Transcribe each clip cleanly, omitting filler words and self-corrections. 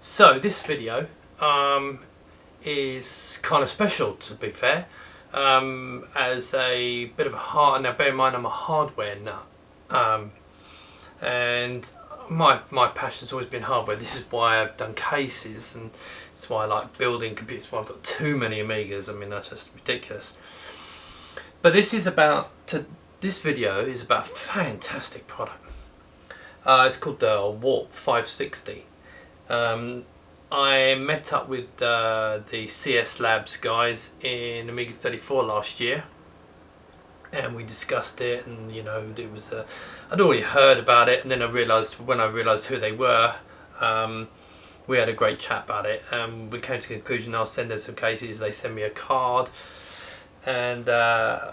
So this video is kind of special, to be fair, as a bit of a now bear in mind I'm a hardware nut, and my passion's always been hardware. This is why I've done cases, and it's why I like building computers. Why I've got too many Amigas. I mean, that's just ridiculous. But this video is about a fantastic product. It's called the Warp 560. I met up with the CS Labs guys in Amiga 34 last year, and we discussed it, and you know, it was I'd already heard about it, and then when I realised who they were, we had a great chat about it, and we came to the conclusion I'll send them some cases. They send me a card, and I'm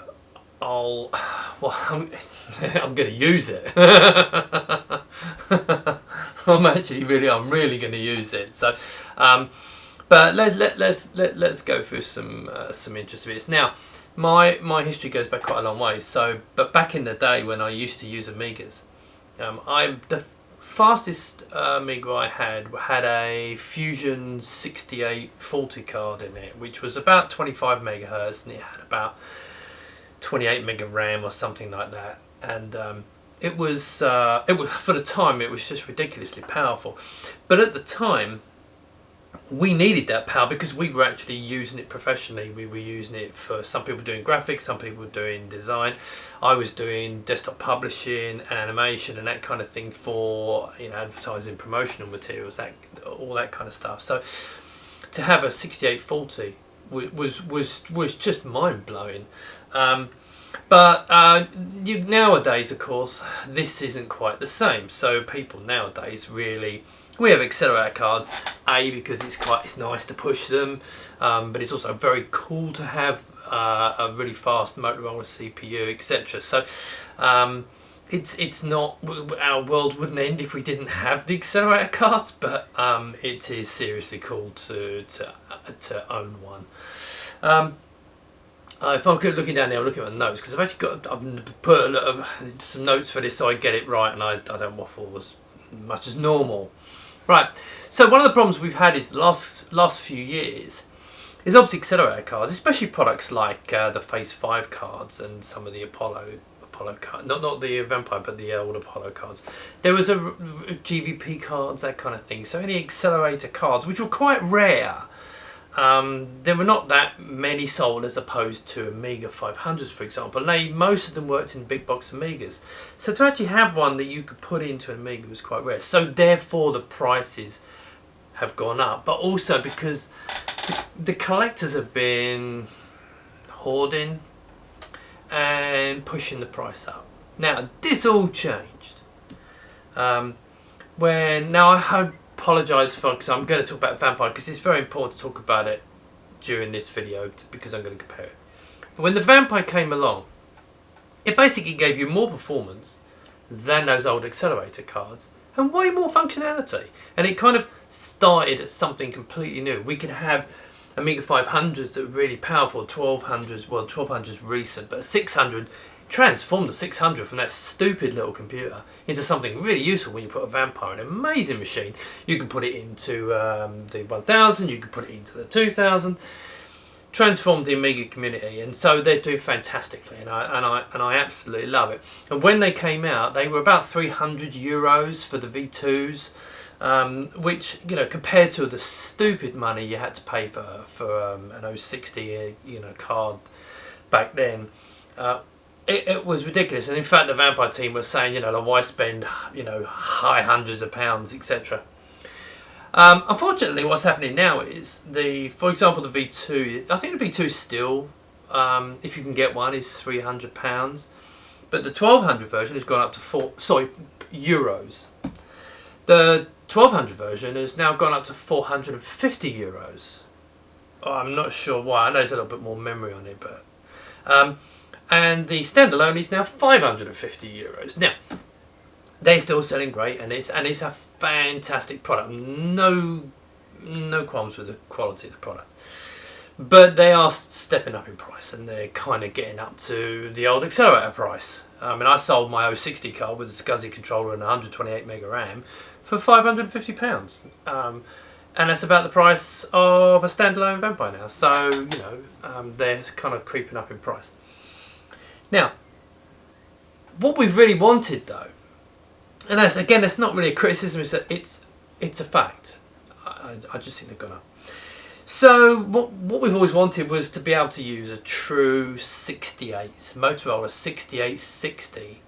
going to use it. I'm really going to use it. So, but let's go through some interesting bits. Now, my history goes back quite a long way. So, but back in the day when I used to use Amigas, the fastest Amiga I had a Fusion 6840 card in it, which was about 25 megahertz, and it had about 28 mega RAM or something like that, and it was for the time it was just ridiculously powerful. But at the time we needed that power because we were actually using it professionally. We were using it for, some people doing graphics, some people were doing design. I was doing desktop publishing and animation and that kind of thing for, you know, advertising, promotional materials, all that kind of stuff. So to have a 6840 was just mind-blowing. But nowadays, of course, this isn't quite the same. So people nowadays we have accelerator cards, because it's nice to push them, but it's also very cool to have a really fast Motorola CPU, etc. So it's not, our world wouldn't end if we didn't have the accelerator cards, but it is seriously cool to own one. If I'm looking down there, I'm looking at my notes because I've put some notes for this so I get it right and I don't waffle as much as normal. Right. So one of the problems we've had is the last few years is obviously accelerator cards, especially products like the Phase 5 cards and some of the Apollo cards, not the Vampire, but the old Apollo cards. There was a GVP cards, that kind of thing. So any accelerator cards, which were quite rare. There were not that many sold as opposed to Amiga 500s, for example. Most of them worked in big box Amigas. So to actually have one that you could put into an Amiga was quite rare. So therefore the prices have gone up. But also because the collectors have been hoarding and pushing the price up. Now this all changed. Now I apologise for, because I'm going to talk about Vampire because it's very important to talk about it during this video because I'm going to compare it. But when the Vampire came along, it basically gave you more performance than those old accelerator cards and way more functionality, and it kind of started at something completely new. We could have Amiga 500s that were really powerful, 1200s, well 1200s recent, but 600 transformed the 600 from that stupid little computer into something really useful when you put a Vampire, an amazing machine. You can put it into the 1000, you can put it into the 2000, transformed the Amiga community, and so they're doing fantastically, and I absolutely love it. And when they came out, they were about 300 euros for the V2s, which, you know, compared to the stupid money you had to pay for an 060 card back then. It was ridiculous, and in fact the Vampire team was saying, why spend, high hundreds of pounds, etc. Unfortunately, what's happening now is for example, the V2. I think the V2 still, if you can get one, is £300, but the 1200 version has gone up to euros. The 1200 version has now gone up to 450 euros. I'm not sure why. I know there's a little bit more memory on it, but. And the standalone is now 550 euros. Now, they're still selling great, and it's a fantastic product. No qualms with the quality of the product. But they are stepping up in price, and they're kind of getting up to the old accelerator price. I mean, I sold my 060 card with a SCSI controller and 128 mega RAM for £550. And that's about the price of a standalone Vampire now. So, you know, they're kind of creeping up in price. Now, what we've really wanted though, and that's, again, that's not really a criticism, it's a fact. I just think they've gone up. So what we've always wanted was to be able to use a true Motorola 6860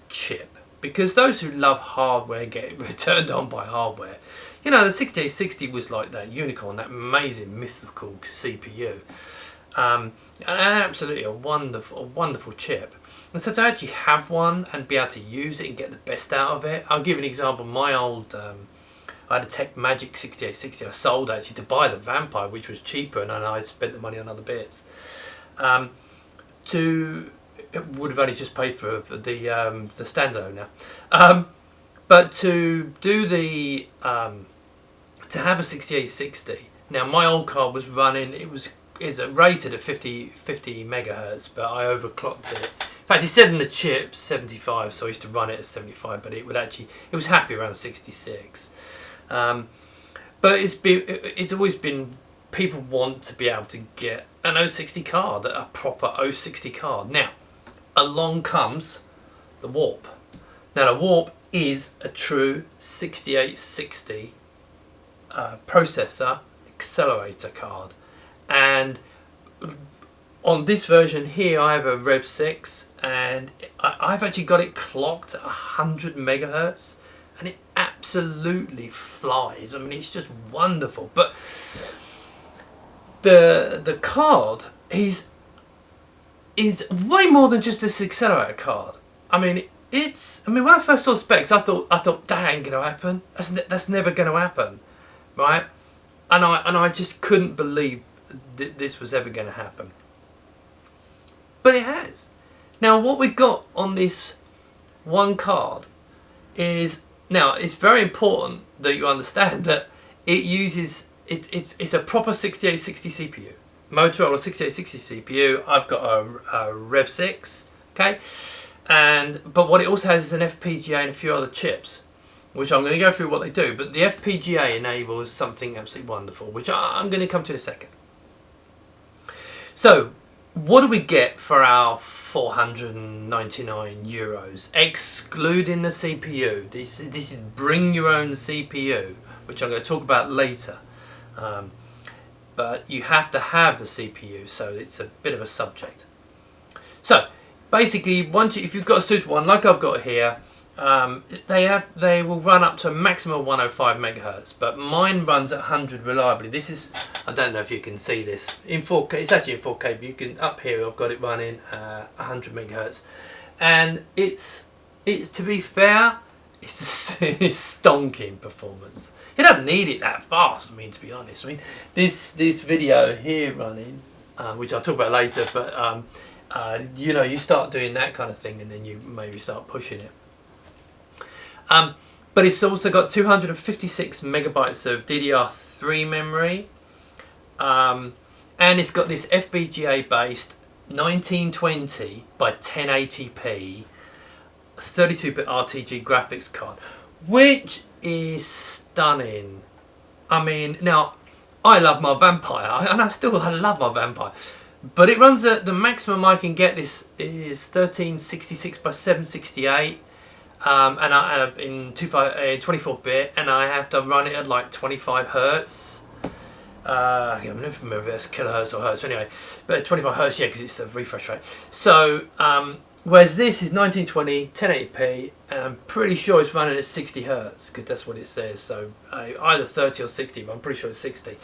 chip. Because those who love hardware get turned on by hardware. You know, the 6860 was like that unicorn, that amazing mythical CPU. And absolutely a wonderful chip. And so to actually have one and be able to use it and get the best out of it, I'll give you an example. My old, I had a Tech Magic 6860 I sold actually to buy the Vampire, which was cheaper, and I spent the money on other bits. It would have only just paid for the standalone now. But to do to have a 6860, now my old card was running, it's rated at 50 megahertz, but I overclocked it. In fact, it said in the chip 75, so I used to run it at 75, but it was happy around 66. But it's always been, people want to be able to get an 060 card, a proper 060 card. Now, along comes the Warp. Now, the Warp is a true 6860 processor accelerator card, and on this version here I have a Rev 6, and I've actually got it clocked at 100 megahertz, and it absolutely flies. I mean, it's just wonderful. But the card is way more than just this accelerator card. I mean, when I first saw specs, I thought that ain't gonna happen. That's never gonna happen, right? And I just couldn't believe this was ever gonna happen. But it has. Now, what we've got on this one card is, now it's very important that you understand that it uses it's a proper 6860 CPU. Motorola 6860 CPU. I've got a Rev 6, okay, but what it also has is an FPGA and a few other chips, which I'm going to go through what they do. But the FPGA enables something absolutely wonderful, which I'm going to come to in a second. So, what do we get for our 499 euros, excluding the CPU? This is bring your own CPU, which I'm going to talk about later. But you have to have a CPU, so it's a bit of a subject. So basically, if you've got a suitable one like I've got here, they will run up to a maximum of 105 megahertz, but mine runs at 100 reliably. This is, I don't know if you can see this in 4K. It's actually in 4K, but you can, up here I've got it running 100 megahertz, and it's to be fair, it's stonking performance. You don't need it that fast, I mean, to be honest. I mean, this video here running, which I'll talk about later, but you know, you start doing that kind of thing and then you maybe start pushing it. But it's also got 256 megabytes of DDR3 memory, and it's got this FPGA based 1920 by 1080p 32-bit RTG graphics card, which is stunning. I mean, now I love my Vampire, and I love my Vampire, but it runs at the maximum I can get. This is 1366 by 768, and in 24-bit, and I have to run it at like 25 hertz. I never remember if it's kilohertz or hertz. Anyway, but 25 hertz, yeah, because it's the refresh rate. So, whereas this is 1920, 1080p, and I'm pretty sure it's running at 60 hertz because that's what it says. So either 30 or 60, but I'm pretty sure it's 60.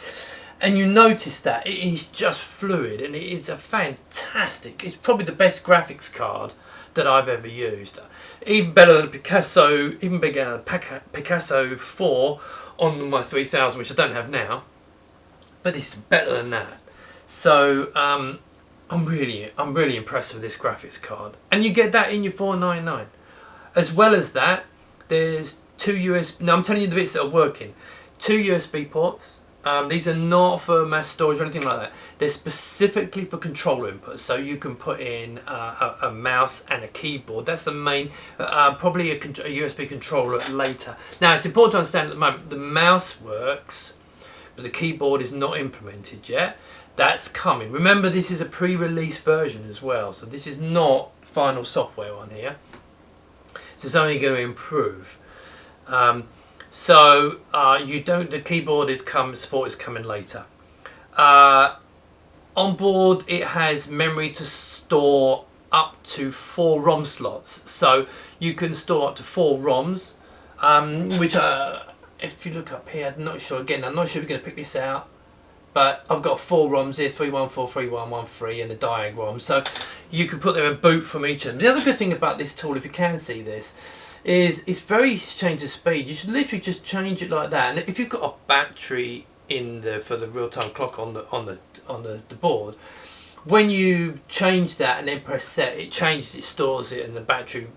And you notice that it is just fluid, and it is a fantastic. It's probably the best graphics card that I've ever used. Even better than Picasso, even bigger than Picasso 4 on my 3000, which I don't have now. But it's better than that. So I'm really impressed with this graphics card, and you get that in your 499. As well as that, there's two USB. Now I'm telling you the bits that are working. 2 USB ports, These are not for mass storage or anything like that. They're specifically for controller inputs. So you can put in a mouse and a keyboard. That's the main, probably a USB controller later. Now it's important to understand at the moment the mouse works, but the keyboard is not implemented yet. That's coming. Remember, this is a pre-release version as well. So this is not final software on here. So it's only going to improve. The keyboard support is coming later. On board it has memory to store up to 4 ROM slots. So you can store up to 4 ROMs, which if you look up here, I'm not sure if you're going to pick this out, but I've got 4 ROMs here, 314, 3113 and a diag ROM. So you can put them in boot from each of them. The other good thing about this tool, if you can see this, is it's very easy to change the speed. You should literally just change it like that. And if you've got a battery for the real-time clock on the board, when you change that and then press set, it changes, it stores it, and the battery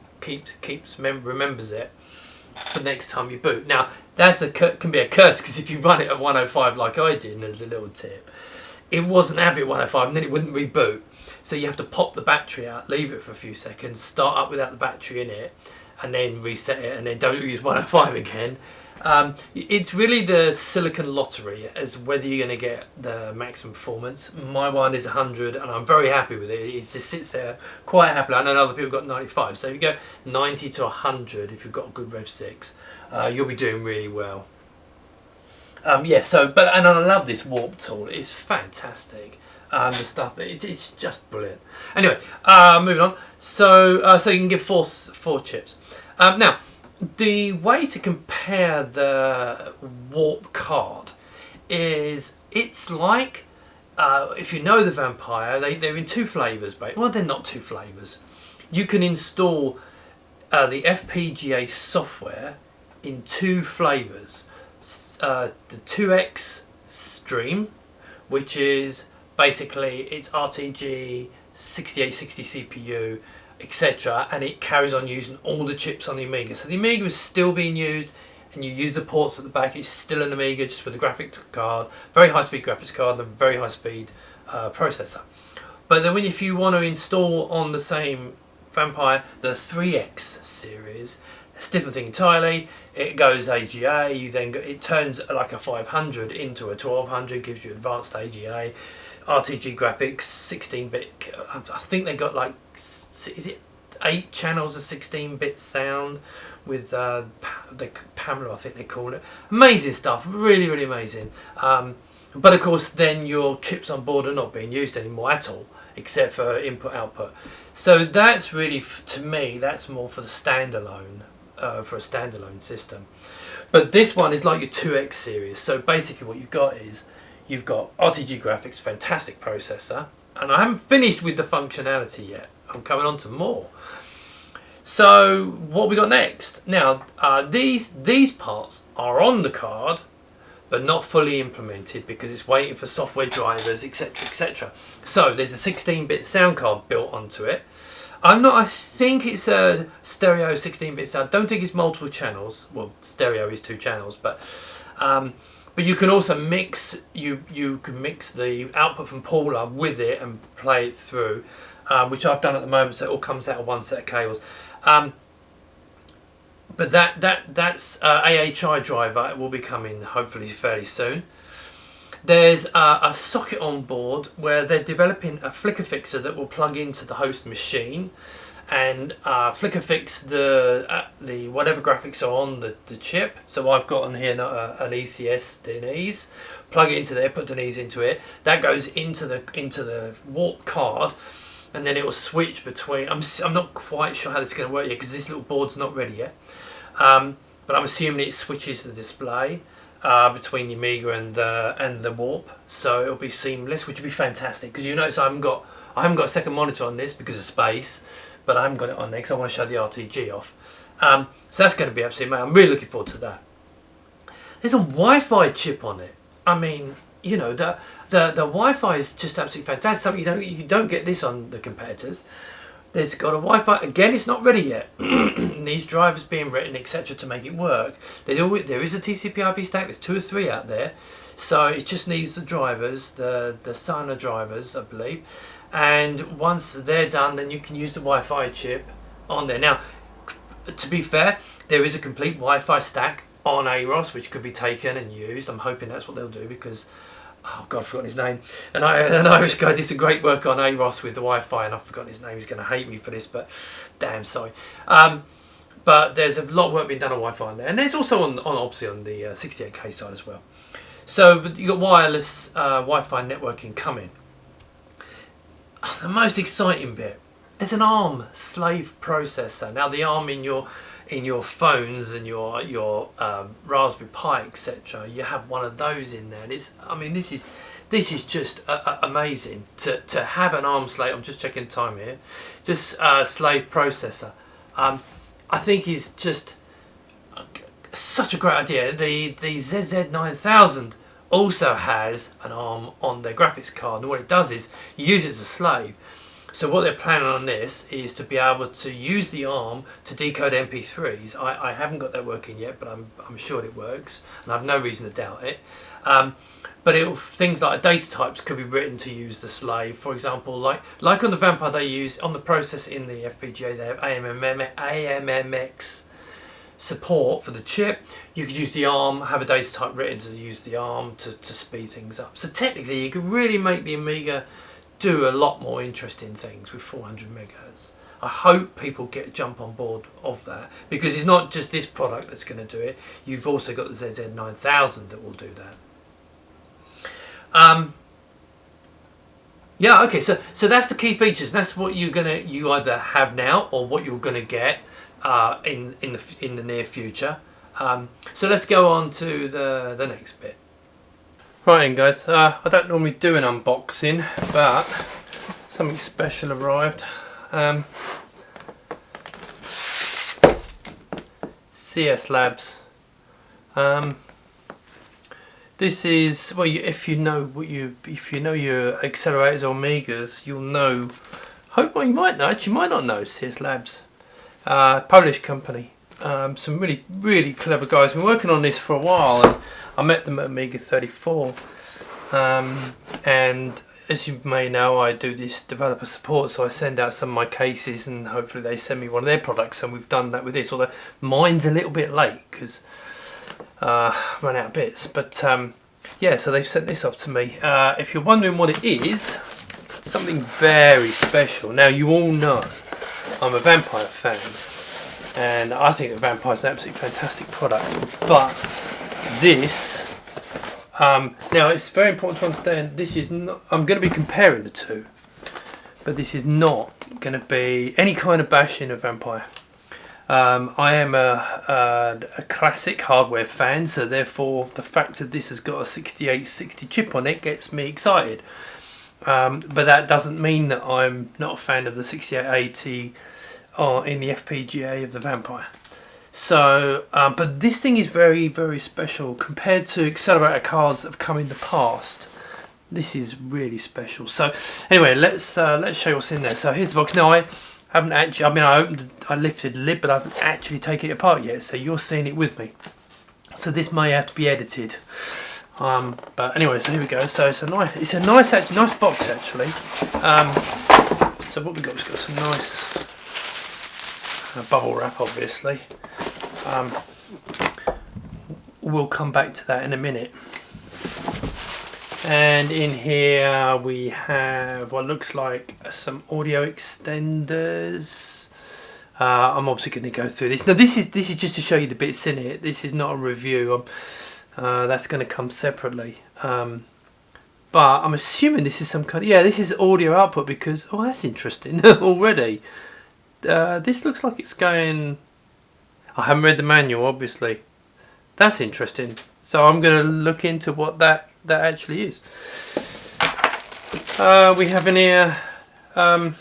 remembers it for next time you boot. Now can be a curse, because if you run it at 105 like I did, and there's a little tip, it wasn't happy at 105 and then it wouldn't reboot. So you have to pop the battery out, leave it for a few seconds, start up without the battery in it, and then reset it, and then don't use 105 again. It's really the silicon lottery as whether you're going to get the maximum performance. My one is 100 and I'm very happy with it. It just sits there quite happily. I know other people got 95, so if you go 90 to 100, if you've got a good Rev 6, you'll be doing really well. And I love this warp tool. It's fantastic. The stuff, it's just brilliant. Anyway, moving on. So you can give four chips. Now, the way to compare the warp card is, it's like, if you know the Vampire, they're in 2 flavours. Well, they're not 2 flavours. You can install the FPGA software in 2 flavours. The 2X stream, which is basically it's RTG, 6860 CPU, etc., and it carries on using all the chips on the Amiga. So the Amiga is still being used, and you use the ports at the back. It's still an Amiga, just with a graphics card, very high-speed graphics card, and a very high-speed processor. But then if you want to install on the same Vampire the 3X series, it's a different thing entirely. It goes AGA. It turns like a 500 into a 1200, gives you advanced AGA. RTG graphics, 16-bit. I think they got like, is it 8 channels of 16-bit sound with the Pamela, I think they call it. Amazing stuff, really, really amazing. But of course, then your chips on board are not being used anymore at all, except for input-output. So that's really, to me, that's more for the standalone, for a standalone system. But this one is like your 2X series. So basically, what you've got is, you've got RTG graphics, fantastic processor, and I haven't finished with the functionality yet. I'm coming on to more. So what we got next? Now these parts are on the card, but not fully implemented because it's waiting for software drivers, etc., etc. So there's a 16-bit sound card built onto it. I think it's a stereo 16-bit sound. I don't think it's multiple channels. Well, stereo is 2 channels, but you can also mix. You can mix the output from Paula with it and play it through, which I've done at the moment. So it all comes out of one set of cables. But that's AHI driver. It will be coming hopefully fairly soon. There's a socket on board where they're developing a flicker fixer that will plug into the host machine and flicker fix the whatever graphics are on the chip. So I've got on here an ECS Denise. Plug it into there, put Denise into it. That goes into the warp card, and then it will switch between. I'm not quite sure how this is going to work yet because this little board's not ready yet. But I'm assuming it switches the display between the Amiga and the warp, so it'll be seamless, which will be fantastic. Because you notice I haven't got a second monitor on this because of space, but I haven't got it on there because I want to show the RTG off. So that's going to be absolutely amazing. I'm really looking forward to that. There's a Wi-Fi chip on it. I mean, you know, the Wi-Fi is just absolutely fantastic. You don't get this on the competitors. There's got a Wi-Fi. Again, it's not ready yet. These drivers being written, etc., to make it work. There is a TCP/IP stack. There's 2 or 3 out there, so it just needs the drivers, the Sana drivers, I believe. And once they're done, then you can use the Wi-Fi chip on there. Now, to be fair, there is a complete Wi-Fi stack on AROS which could be taken and used. I'm hoping that's what they'll do, because oh god, I've forgotten his name. An Irish guy did some great work on AROS with the Wi-Fi, and I've forgotten his name. He's going to hate me for this, but damn sorry. But there's a lot of work being done on Wi-Fi on there, and there's also on obviously on the 68K side as well. So you got wireless Wi-Fi networking coming. The most exciting bit is an ARM slave processor. Now the ARM in your phones and your Raspberry Pi, etc., you have one of those in there. And this is just amazing to have an ARM slave. I'm just checking time here. Just slave processor. I think is just such a great idea. The ZZ9000 also has an ARM on their graphics card, and what it does is you use it as a slave. So what they're planning on this is to be able to use the ARM to decode MP3s. I haven't got that working yet, but I'm sure it works, and I have no reason to doubt it. But things like data types could be written to use the slave. For example, like on the Vampire, they use on the processor in the FPGA, they have AMMX support for the chip. You could use the ARM, have a data type written to use the ARM to speed things up. So technically, you could really make the Amiga do a lot more interesting things with 400 megahertz. I hope people jump on board of that, because it's not just this product that's going to do it. You've also got the ZZ9000 that will do that. Yeah, okay. So that's the key features. That's what you either have now or what you're gonna get in the near future. So let's go on to the next bit. Right then, guys. I don't normally do an unboxing, but something special arrived. CS Labs. This is, well, if you know your accelerators or Amigas, you'll know. Well, you might know. Actually, you might not know CS Labs. Polish company. Some really clever guys. Been working on this for a while, and I met them at Amiga 34. And as you may know, I do this developer support, so I send out some of my cases, and hopefully they send me one of their products. And we've done that with this. Although mine's a little bit late because run out of bits, but yeah, so they've sent this off to me. If you're wondering what it is, it's something very special. Now, you all know I'm a Vampire fan, and I think the Vampire is an absolutely fantastic product, but this now it's very important to understand, this is not, I'm going to be comparing the two, but this is not going to be any kind of bashing of Vampire. I am a classic hardware fan, so therefore the fact that this has got a 6860 chip on it gets me excited. But that doesn't mean that I'm not a fan of the 6880 in the FPGA of the Vampire. So, but this thing is very special compared to accelerator cards that have come in the past. This is really special. So anyway, let's show you what's in there. So here's the box. Now I haven't actually, I lifted the lid, but I haven't actually taken it apart yet, so you're seeing it with me. So this may have to be edited. But anyway, so here we go. So it's a nice box actually. So what we've got some nice bubble wrap, obviously. We'll come back to that in a minute. And in here we have what looks like some audio extenders. I'm obviously going to go through this. Now this is just to show you the bits in it. This is not a review. That's going to come separately. But I'm assuming this is some kind of, yeah, this is audio output, because, oh, that's interesting already. This looks like it's going, I haven't read the manual, obviously. That's interesting. So I'm going to look into what that actually is. We have in here, now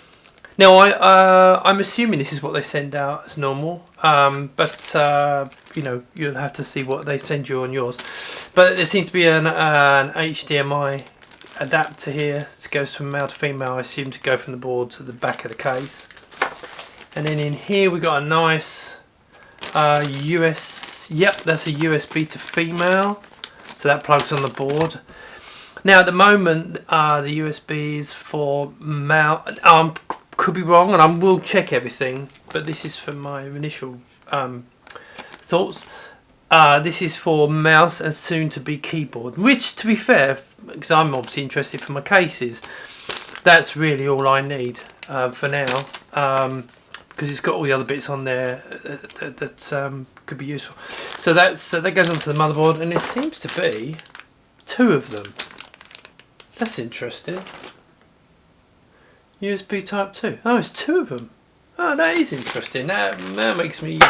I'm assuming this is what they send out as normal, but you know, you'll have to see what they send you on yours. But there seems to be an HDMI adapter here. This goes from male to female, I assume, to go from the board to the back of the case. And then in here we got a nice yep, that's a USB to female, so that plugs on the board. Now at the moment the USB is for male. Could be wrong, and I will check everything, but this is for my initial thoughts. This is for mouse and soon to be keyboard, which, to be fair, because I'm obviously interested for my cases, that's really all I need for now, because it's got all the other bits on there that could be useful. So that goes onto the motherboard, and it seems to be 2 of them. That's interesting. USB type 2. Oh, it's 2 of them. Oh, that is interesting. That makes me...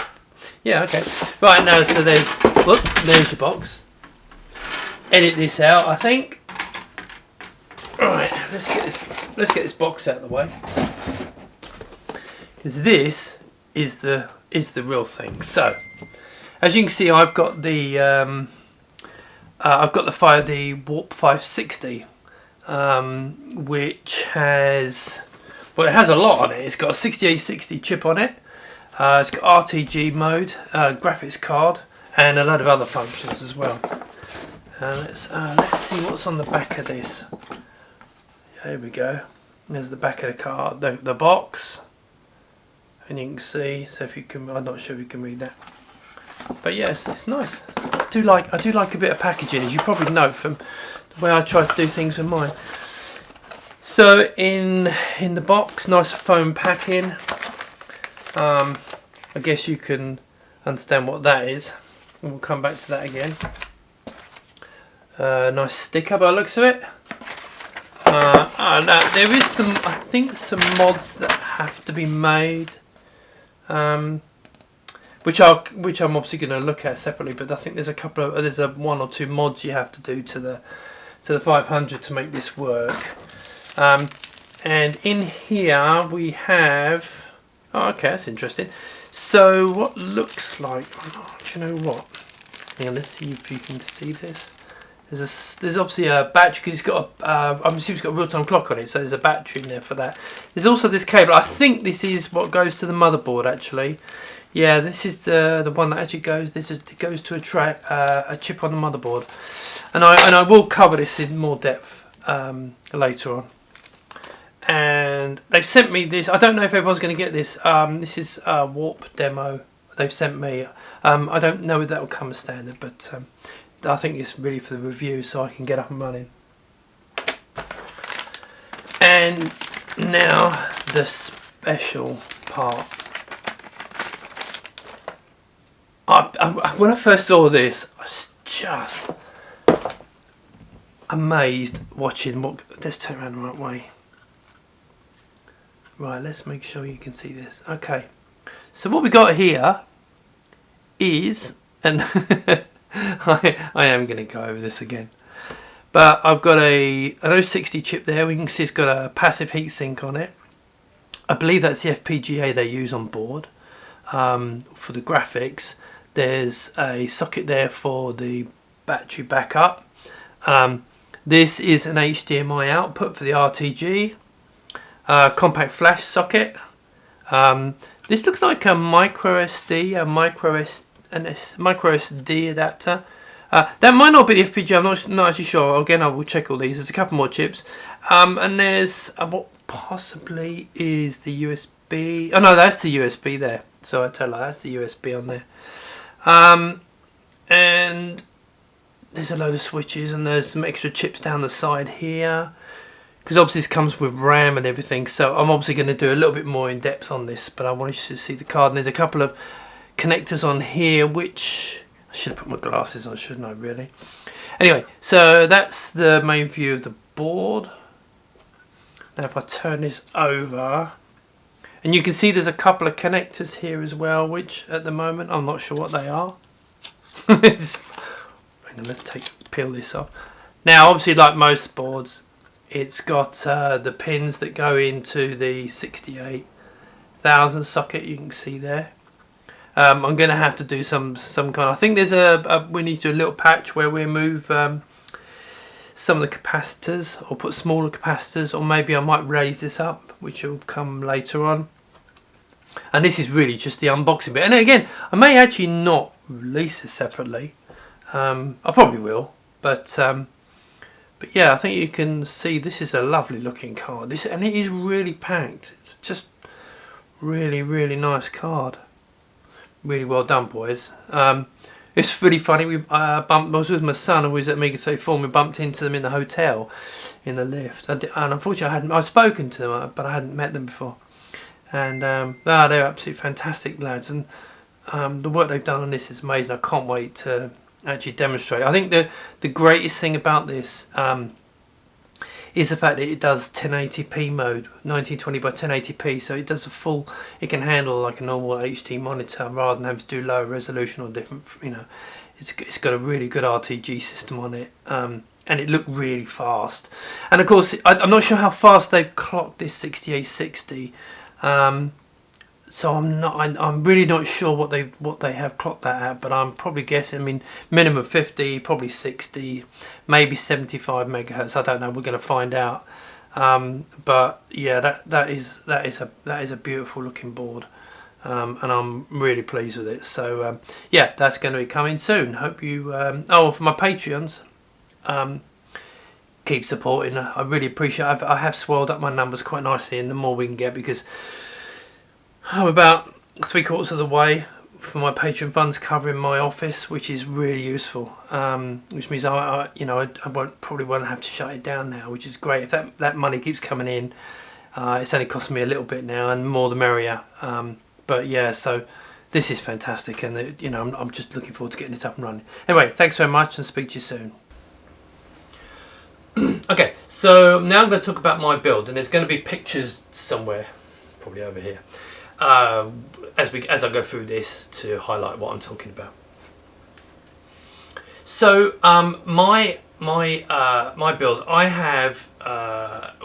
Yeah, okay. Right, now, so there's your box. Edit this out, I think. Right, let's get this box out of the way. Because this is the real thing. So, as you can see, I've got the FastIDE Warp 560. Which has, well, it has a lot on it. It's got a 6860 chip on it. It's got RTG mode, graphics card, and a load of other functions as well. Let's see what's on the back of this. Here we go. There's the back of the card, the box, and you can see. So if you can, I'm not sure if you can read that, but yes, it's nice. I do like a bit of packaging, as you probably know from way I try to do things with mine. So in the box, nice foam packing. I guess you can understand what that is, and we'll come back to that again. Nice sticker by the looks of it. Now there is some, I think, some mods that have to be made, which I'm obviously going to look at separately. But I think there's a 1 or 2 mods you have to do to the 500 to make this work. And in here we have, oh, okay, that's interesting. So what looks like, oh, do you know what? Hang on, let's see if you can see this. There's obviously a battery, because it's got I'm assuming it's got a real-time clock on it, so there's a battery in there for that. There's also this cable. I think this is what goes to the motherboard, actually. Yeah, this is the one that actually goes. It goes to a chip on the motherboard, and I will cover this in more depth later on. And they've sent me this. I don't know if everyone's going to get this. This is a Warp demo they've sent me. I don't know if that will come as standard, but I think it's really for the review, so I can get up and running. And now the special part. When I first saw this, I was just amazed watching what. Let's turn around the right way. Right, let's make sure you can see this. Okay, so what we got here is, and I am going to go over this again, but I've got an 060 chip there. We can see it's got a passive heatsink on it. I believe that's the FPGA they use on board for the graphics. There's a socket there for the battery backup. This is an HDMI output for the RTG. Compact flash socket. This looks like a micro SD adapter. That might not be the FPGA. I'm not actually sure. Again, I will check all these. There's a couple more chips, and there's what possibly is the USB. Oh no, that's the USB there. So I tell her that's the USB on there. And there's a load of switches, and there's some extra chips down the side here. Because obviously this comes with RAM and everything, so I'm obviously going to do a little bit more in depth on this, but I want you to see the card. And there's a couple of connectors on here, which I should have put my glasses on, shouldn't I, really? Anyway, so that's the main view of the board. Now if I turn this over, and you can see there's a couple of connectors here as well, which at the moment I'm not sure what they are. Let's peel this off. Now obviously, like most boards, it's got the pins that go into the 68,000 socket. You can see there. I'm going to have to do some kind. I think there's we need to do a little patch where we move some of the capacitors, or put smaller capacitors, or maybe I might raise this up, which will come later on. And this is really just the unboxing bit. And again, I may actually not release this separately. I probably will, but yeah, I think you can see this is a lovely looking card. And it is really packed. It's just really, really nice card. Really well done, boys. It's really funny. I was with my son who was at Amiga 34. We bumped into them in the hotel, in the lift. And unfortunately, I've spoken to them, but I hadn't met them before. And they're absolutely fantastic lads. And the work they've done on this is amazing. I can't wait to actually demonstrate. I think the greatest thing about this is the fact that it does 1080p mode, 1920 by 1080p, so it does it can handle like a normal HD monitor rather than having to do lower resolution or different, it's got a really good RTG system on it, and it looked really fast. And of course, I'm not sure how fast they've clocked this 6860, so I'm really not sure what they have clocked that at, but I'm probably guessing, I mean, minimum 50, probably 60, maybe 75 megahertz. I don't know. We're going to find out. But yeah, that is a beautiful looking board, and I'm really pleased with it. So yeah, that's going to be coming soon. Hope you. For my Patreons, keep supporting. I really appreciate it. I have swelled up my numbers quite nicely, and the more we can get, because I'm about 3/4 of the way for my Patreon funds covering my office, which is really useful. Which means I probably won't have to shut it down now, which is great. If that money keeps coming in, it's only costing me a little bit now, and more the merrier. But yeah, so this is fantastic, and I'm just looking forward to getting this up and running. Anyway, thanks so much, and speak to you soon. Okay, so now I'm going to talk about my build, and there's going to be pictures somewhere, probably over here. As I go through this to highlight what I'm talking about. So my build, I have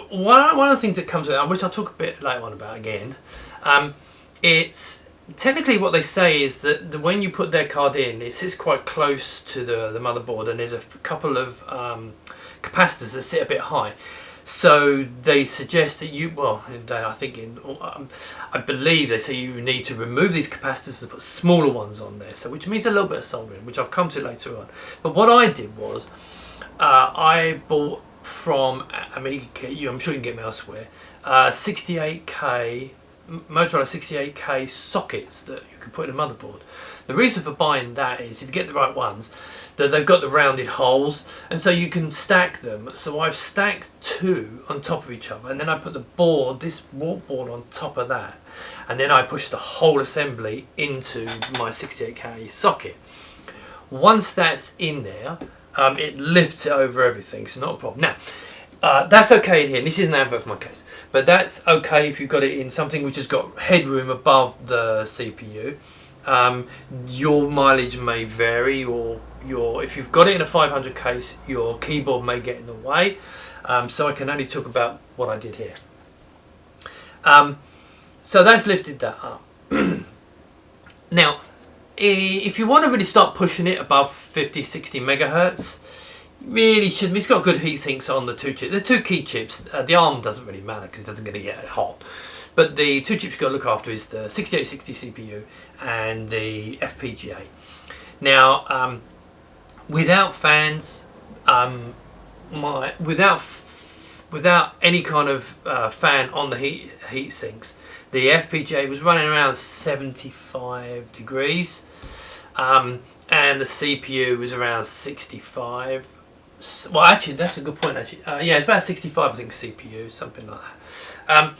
one of the things that comes with it, which I'll talk a bit later on about again. It's technically what they say is that when you put their card in, it sits quite close to the motherboard, and there's a couple of capacitors that sit a bit high. So they suggest that I believe they say you need to remove these capacitors and put smaller ones on there. So which means a little bit of soldering, which I'll come to later on. But what I did was, I bought from Amiga Kit, I'm sure you can get them elsewhere, 68K, Motorola 68K sockets that you can put in a motherboard. The reason for buying that is, if you get the right ones, that they've got the rounded holes, and so you can stack them. So I've stacked two on top of each other, and then I put this wall board on top of that, and then I push the whole assembly into my 68K socket. Once that's in there, it lifts it over everything, so not a problem. Now, that's okay in here, and this is an advert for my case, but that's okay if you've got it in something which has got headroom above the CPU. Your mileage may vary, or if you've got it in a 500 case, your keyboard may get in the way. So I can only talk about what I did here. So that's lifted that up. Now, if you want to really start pushing it above 50-60 megahertz, really shouldn't. It's got good heat sinks on the two chips. There's two key chips. The ARM doesn't really matter because it doesn't get hot. But the two chips you've got to look after is the 6860 CPU and the FPGA. Now, without fans, without any kind of fan on the heat sinks, the FPGA was running around 75 degrees, and the CPU was around 65. Well, actually, that's a good point. Actually, yeah, it's about 65. I think CPU, something like that.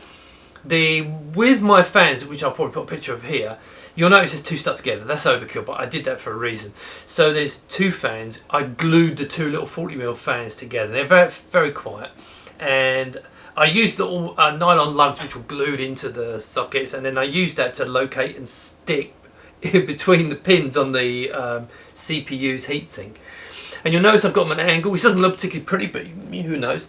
With my fans, which I'll probably put a picture of here, you'll notice there's two stuck together. That's overkill, but I did that for a reason. So there's two fans. I glued the two little 40mm fans together. They're very, very quiet, and I used little nylon lugs which were glued into the sockets, and then I used that to locate and stick in between the pins on the CPU's heatsink. And you'll notice I've got them at an angle, which doesn't look particularly pretty, but who knows.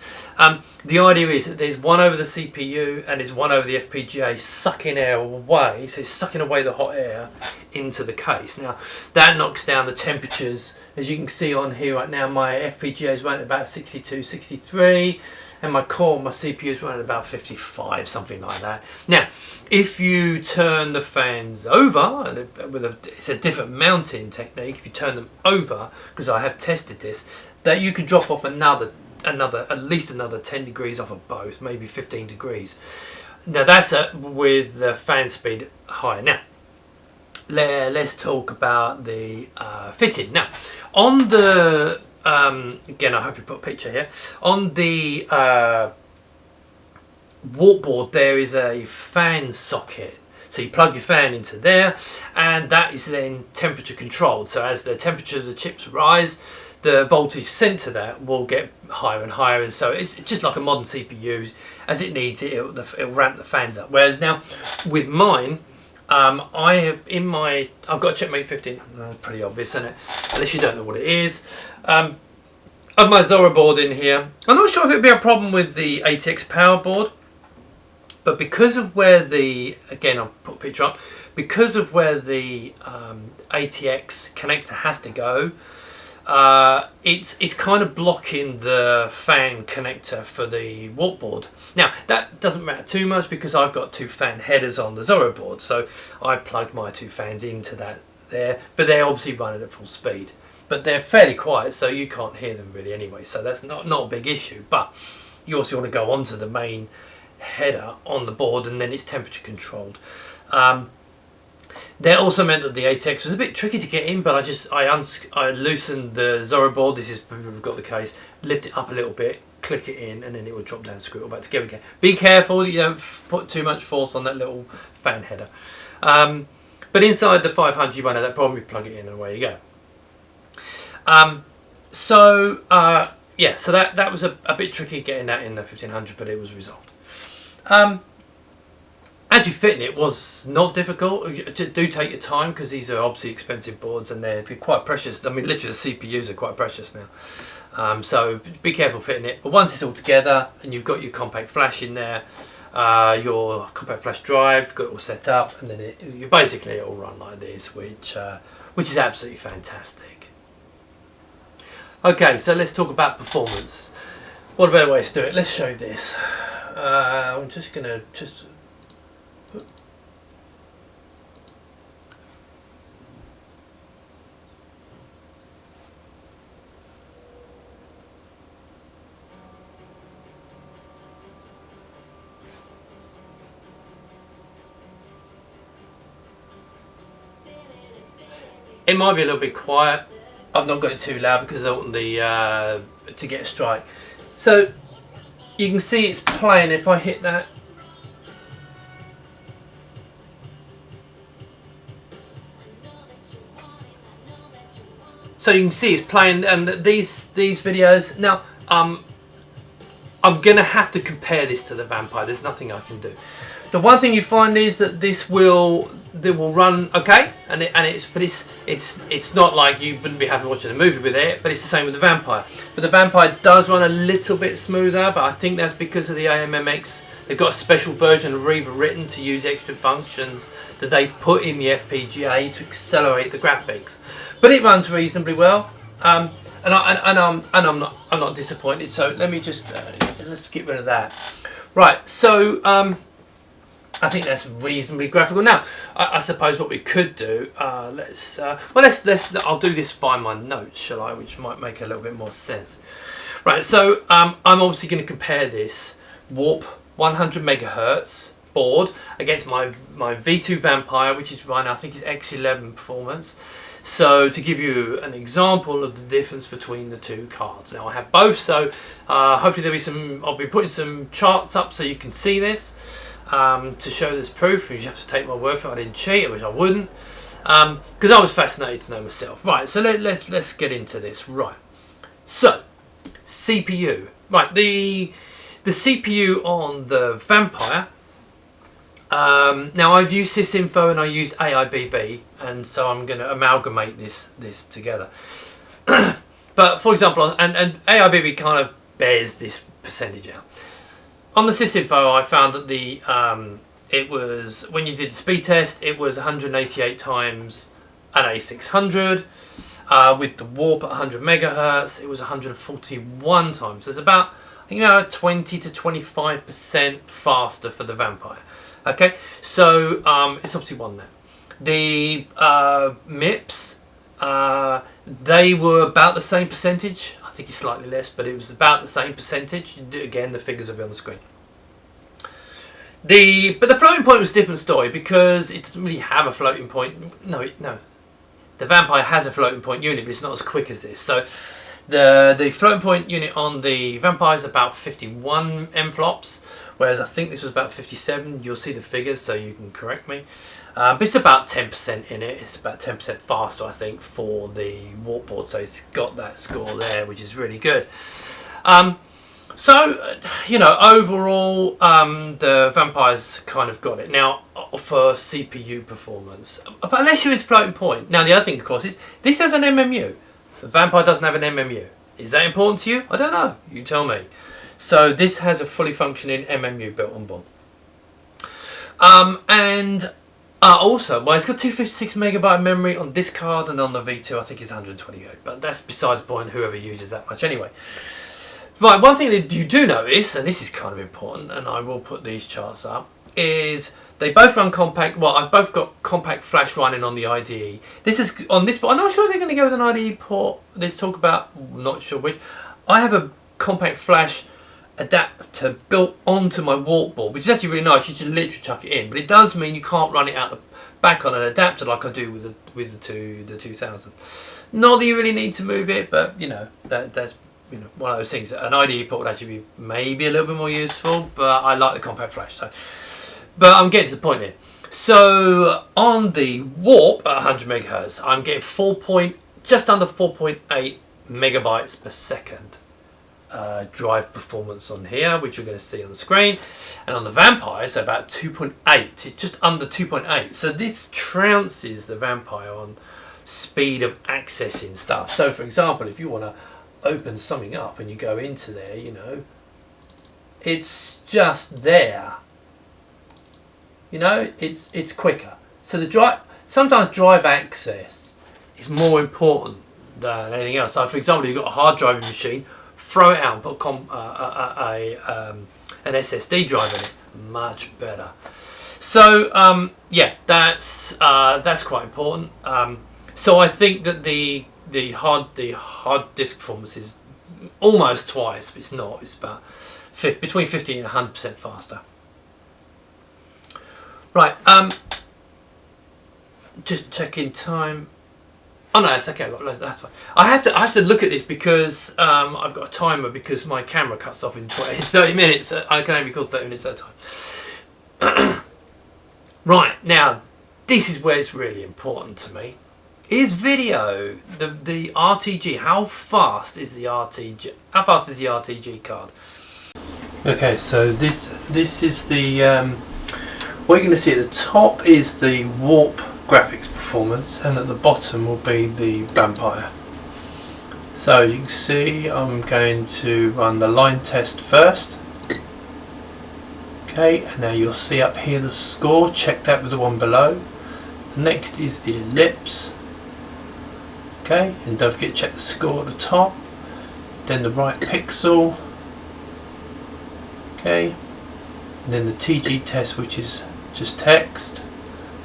The idea is that there's one over the CPU and there's one over the FPGA sucking air away, so it's sucking away the hot air into the case. Now, that knocks down the temperatures As you can see on here right now, my FPGA is running about 62, 63, and my CPU is running about 55, something like that. Now, if you turn the fans over, it's a different mounting technique. If you turn them over, because I have tested this, that you can drop off at least another 10 degrees off of both, maybe 15 degrees. Now that's with the fan speed higher. Now, let's talk about the fitting. Now, on the again, I hope you put a picture here. On the warp board, there is a fan socket. So you plug your fan into there, and that is then temperature controlled. So as the temperature of the chips rise, the voltage sent to that will get higher and higher, and so it's just like a modern CPU. As it needs it, it'll ramp the fans up. Whereas now, with mine, I've got a Checkmate 15. Pretty obvious, isn't it? Unless you don't know what it is. I've my Zorro board in here. I'm not sure if it'd be a problem with the ATX power board, but because of where again, I'll put a picture up, because of where the ATX connector has to go, it's kind of blocking the fan connector for the warp board. Now that doesn't matter too much because I've got two fan headers on the Zorro board, so I plugged my two fans into that there, but they're obviously running at full speed, but they're fairly quiet, so you can't hear them really anyway, so that's not a big issue. But you also want to go onto the main header on the board, and then it's temperature controlled. That also meant that the ATX was a bit tricky to get in, but I loosened the Zorro board. This is we've got the case. Lift it up a little bit, click it in, and then it will drop down, screw it all back together again. Be careful you don't put too much force on that little fan header. But inside the 500, you won't have that problem. You plug it in, and away you go. Yeah, so that was a bit tricky getting that in the 1500, but it was resolved. Actually fitting it was not difficult. Do take your time because these are obviously expensive boards and they're quite precious. I mean, literally the CPUs are quite precious now. So be careful fitting it. But once it's all together and you've got your compact flash in there, your compact flash drive, got it all set up, and then you basically it will run like this, which is absolutely fantastic. Okay, so let's talk about performance. What a better way to do it? Let's show this. I'm just gonna it might be a little bit quiet. I've not got it too loud because I want to get a strike. So you can see it's playing. If I hit that, so you can see it's playing, and these videos. Now I'm gonna have to compare this to the Vampire. There's nothing I can do. The one thing you find is that they will run okay, and it's not like you wouldn't be happy watching a movie with it, but it's the same with the Vampire. But the Vampire does run a little bit smoother, but I think that's because of the AMMX. They've got a special version of Riva written to use extra functions that they've put in the FPGA to accelerate the graphics. But it runs reasonably well, and I'm not disappointed. So let me just let's get rid of that. Right, so. I think that's reasonably graphical. Now, I suppose what we could do, I'll do this by my notes, shall I? Which might make a little bit more sense. Right, so I'm obviously going to compare this Warp 100 megahertz board against my V2 Vampire, which is running, I think, is X11 performance. So to give you an example of the difference between the two cards. Now I have both, so hopefully there'll be some. I'll be putting some charts up so you can see this. To show this proof, you have to take my word for it. I didn't cheat, which I wouldn't, because I was fascinated to know myself. Right, so let's get into this. Right, so CPU. Right, the CPU on the Vampire. Now I've used Sysinfo and I used AIBB, and so I'm going to amalgamate this together. But for example, and AIBB kind of bears this percentage out. On the Sysinfo, I found that it was, when you did the speed test, it was 188 times an A600. With the warp at 100 megahertz, it was 141 times. So it's about, I think, about 20 to 25% faster for the Vampire. Okay, so it's obviously won that. The MIPS, they were about the same percentage. I think it's slightly less, but it was about the same percentage. Again, the figures will be on the screen. But the floating point was a different story because it doesn't really have a floating point. No. The Vampire has a floating point unit, but it's not as quick as this. So the floating point unit on the Vampire is about 51 mflops, whereas I think this was about 57. You'll see the figures, so you can correct me. But it's about 10% in it. It's about 10% faster, I think, for the warp board. So it's got that score there, which is really good. So, you know, overall, the Vampire's kind of got it. Now, for CPU performance, but unless you're into floating point. Now, the other thing, of course, is this has an MMU. The Vampire doesn't have an MMU. Is that important to you? I don't know. You tell me. So this has a fully functioning MMU built on board. Also, well, it's got 256 megabyte memory on this card, and on the V2 I think it's 128, but that's beside the point, whoever uses that much anyway. Right, one thing that you do notice, and this is kind of important, and I will put these charts up, is they both run compact. Well, I've both got compact flash running on the IDE. This is on this, but I'm not sure they're going to go with an IDE port. Let's talk about, I'm not sure which. I have a compact flash adapter built onto my warp board, which is actually really nice. You just literally chuck it in, but it does mean you can't run it out the back on an adapter like I do with the 2000. Not that you really need to move it, but you know that's one of those things. An IDE port would actually be maybe a little bit more useful, but I like the compact flash. So, but I'm getting to the point here. So on the warp at 100 megahertz, I'm getting just under 4.8 megabytes per second. Drive performance on here, which you're going to see on the screen, and on the Vampire it's about 2.8. It's just under 2.8. So this trounces the Vampire on speed of accessing stuff. So for example, if you want to open something up and you go into there, you know, it's just there. You know, it's quicker. So the sometimes drive access is more important than anything else. So for example, you've got a hard driving machine, throw it out and put an SSD drive in it. Much better. So yeah, that's quite important. So I think that the hard disk performance is almost twice, but it's not. It's about between 50 and 100% faster. Right. Just checking time. Oh no, that's okay. That's fine. I have to look at this because I've got a timer because my camera cuts off in 30 minutes. I can only record 30 minutes at a time. Right, now this is where it's really important to me. Is video the RTG? How fast is the RTG? How fast is the RTG card? Okay, so this is the what you're going to see at the top is the warp graphics performance, and at the bottom will be the Vampire. So you can see I'm going to run the line test first. Okay, and now you'll see up here the score. Check that with the one below. Next is the ellipse. Okay, and don't forget to check the score at the top. Then the right pixel. Okay, and then the TG test, which is just text.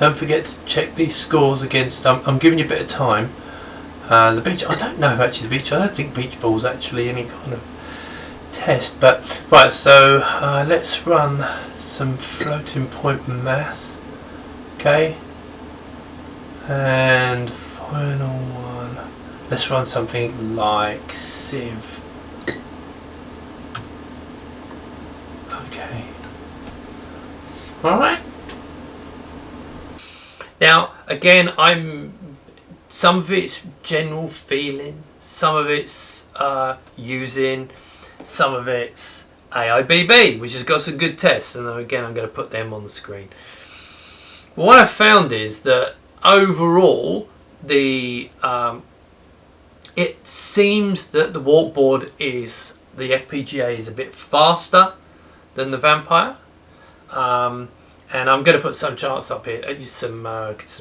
Don't forget to check these scores against. I'm giving you a bit of time. The beach. I don't know if actually the beach. I don't think beach ball's actually any kind of test. But right, so let's run some floating point math. Okay, and final one. Let's run something like Civ. Okay. All right. Now, again, some of it's general feeling, some of it's using, some of it's AIBB, which has got some good tests, and again, I'm going to put them on the screen. But what I've found is that overall, it seems that the warp board the FPGA is a bit faster than the Vampire. And I'm going to put some charts up here, some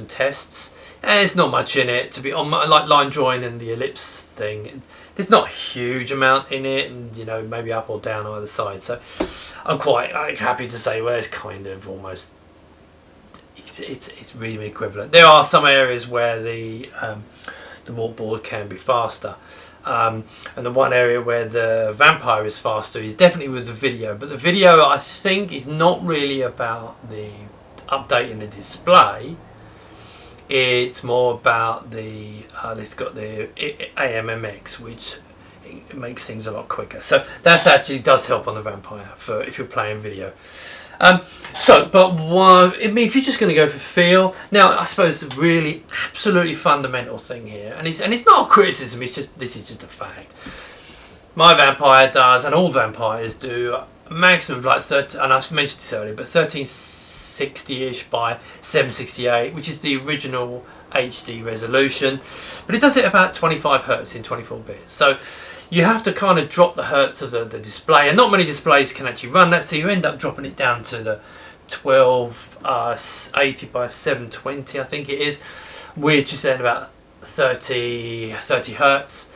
tests. There's not much in it to be on, like line drawing and the ellipse thing. There's not a huge amount in it, and you know, maybe up or down either side. So I'm quite happy to say, well, it's kind of almost, it's really equivalent. There are some areas where the walkboard can be faster, and the one area where the vampire is faster is definitely with the video. But the video, I think, is not really about the updating the display. It's more about the it's got the AMMX, which it makes things a lot quicker. So that actually does help on the vampire for if you're playing video. But one, I mean, if you're just going to go for feel, now I suppose the really absolutely fundamental thing here, and it's not a criticism, it's just, this is just a fact. My vampire does, and all vampires do, a maximum of like 30, and I've mentioned this earlier, but 1360-ish by 768, which is the original HD resolution, but it does it about 25 Hertz in 24 bits. So you have to kind of drop the hertz of the display, and not many displays can actually run that, so you end up dropping it down to the 1280 by 720, I think it is, which is then about 30 Hertz.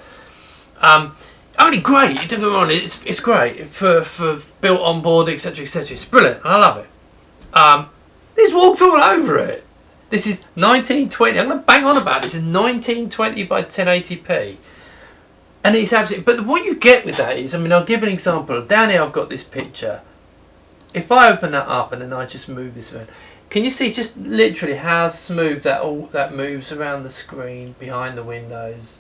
Only great, don't get me wrong, it's great for built on board, etc, etc. It's brilliant, I love it. This walks all over it. This is 1920. I'm going to bang on about this. It's 1920 by 1080p. And it's absolutely, but what you get with that is, I mean, I'll give an example. Down here I've got this picture. If I open that up and then I just move this around, can you see just literally how smooth that moves around the screen behind the windows?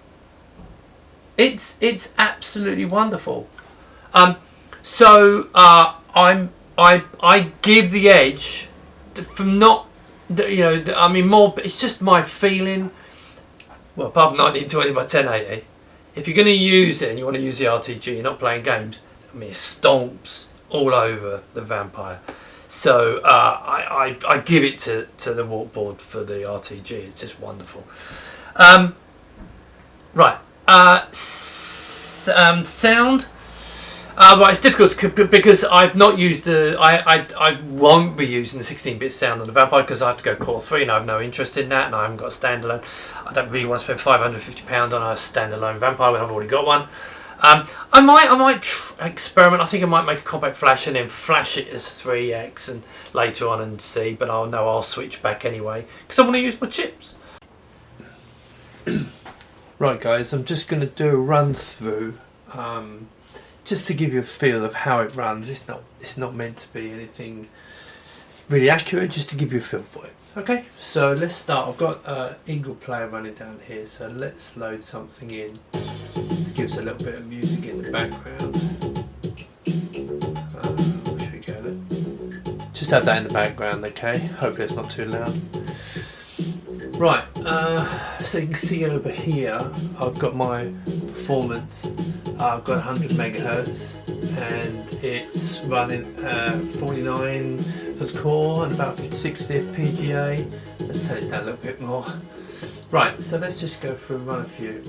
It's absolutely wonderful. I give the edge from not, you know, I mean, more. It's just my feeling. Well, apart from 1920 by 1080. If you're going to use it and you want to use the RTG, you're not playing games, I mean, it stomps all over the vampire. So I give it to the walkboard for the RTG. It's just wonderful. Right. Sound. Right, it's difficult because I've not used the. I won't be using the 16-bit sound on the vampire because I have to go Core 3 and I have no interest in that, and I haven't got a standalone. I don't really want to spend £550 on a standalone vampire when I've already got one. I might experiment. I think I might make a compact flash and then flash it as 3x and later on and see. But I'll switch back anyway because I want to use my chips. Right, guys, I'm just going to do a run through. Just to give you a feel of how it runs. It's not meant to be anything really accurate, just to give you a feel for it. Okay, so let's start. I've got Eagle Player running down here, so let's load something in to give us a little bit of music in the background. Where should we go then? Just have that in the background, okay? Hopefully it's not too loud. Right, so you can see over here I've got my performance. I've got 100 megahertz and it's running 49 for the core and about 60 FPGA. Let's turn this down a little bit more. Right, so let's just go through and run a few.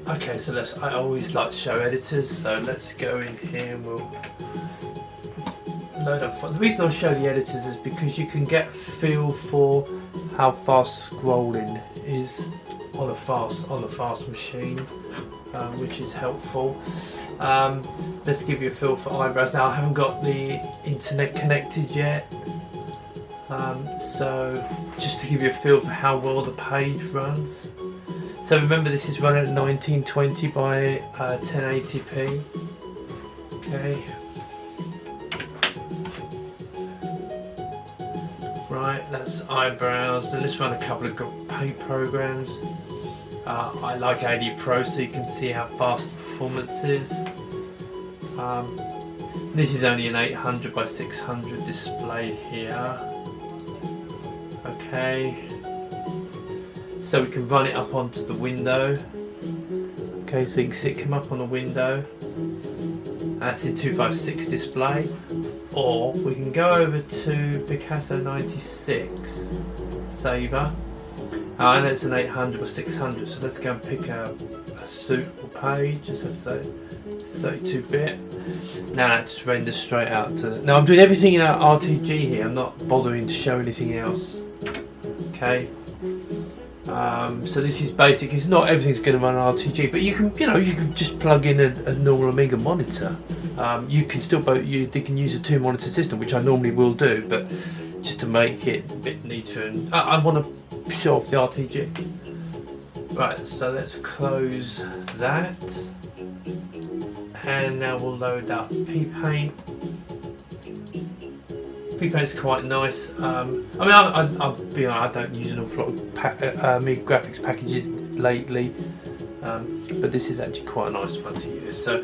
Okay, so I always like to show editors, so let's go in here and we'll load up. The reason I show the editors is because you can get a feel for how fast scrolling is on a fast machine, which is helpful. Let's give you a feel for eyebrows. Now I haven't got the internet connected yet, so just to give you a feel for how well the page runs. So remember, this is running at 1920 by 1080p. Okay. Right, that's eyebrows. Then let's run a couple of paid programs. I like AIBB Pro so you can see how fast the performance is. This is only an 800 by 600 display here. Okay, so we can run it up onto the window. Okay, so you can see it come up on the window. That's in 256 display. Or we can go over to Picasso 96 saver, and it's an 800 or 600. So let's go and pick a suitable page. Just have 32-bit. Now that just renders straight out to. Now I'm doing everything in our RTG here. I'm not bothering to show anything else. Okay. So this is basic. It's not everything's going to run RTG, but you can, you can just plug in a normal Amiga monitor. You can still they can use a 2-monitor system, which I normally will do, but just to make it a bit neater, and I want to show off the RTG. Right, so let's close that, and now we'll load up P-Paint. P-Paint's quite nice. I mean, I'll be honest, I don't use an awful lot of Amiga graphics packages lately, but this is actually quite a nice one to use. So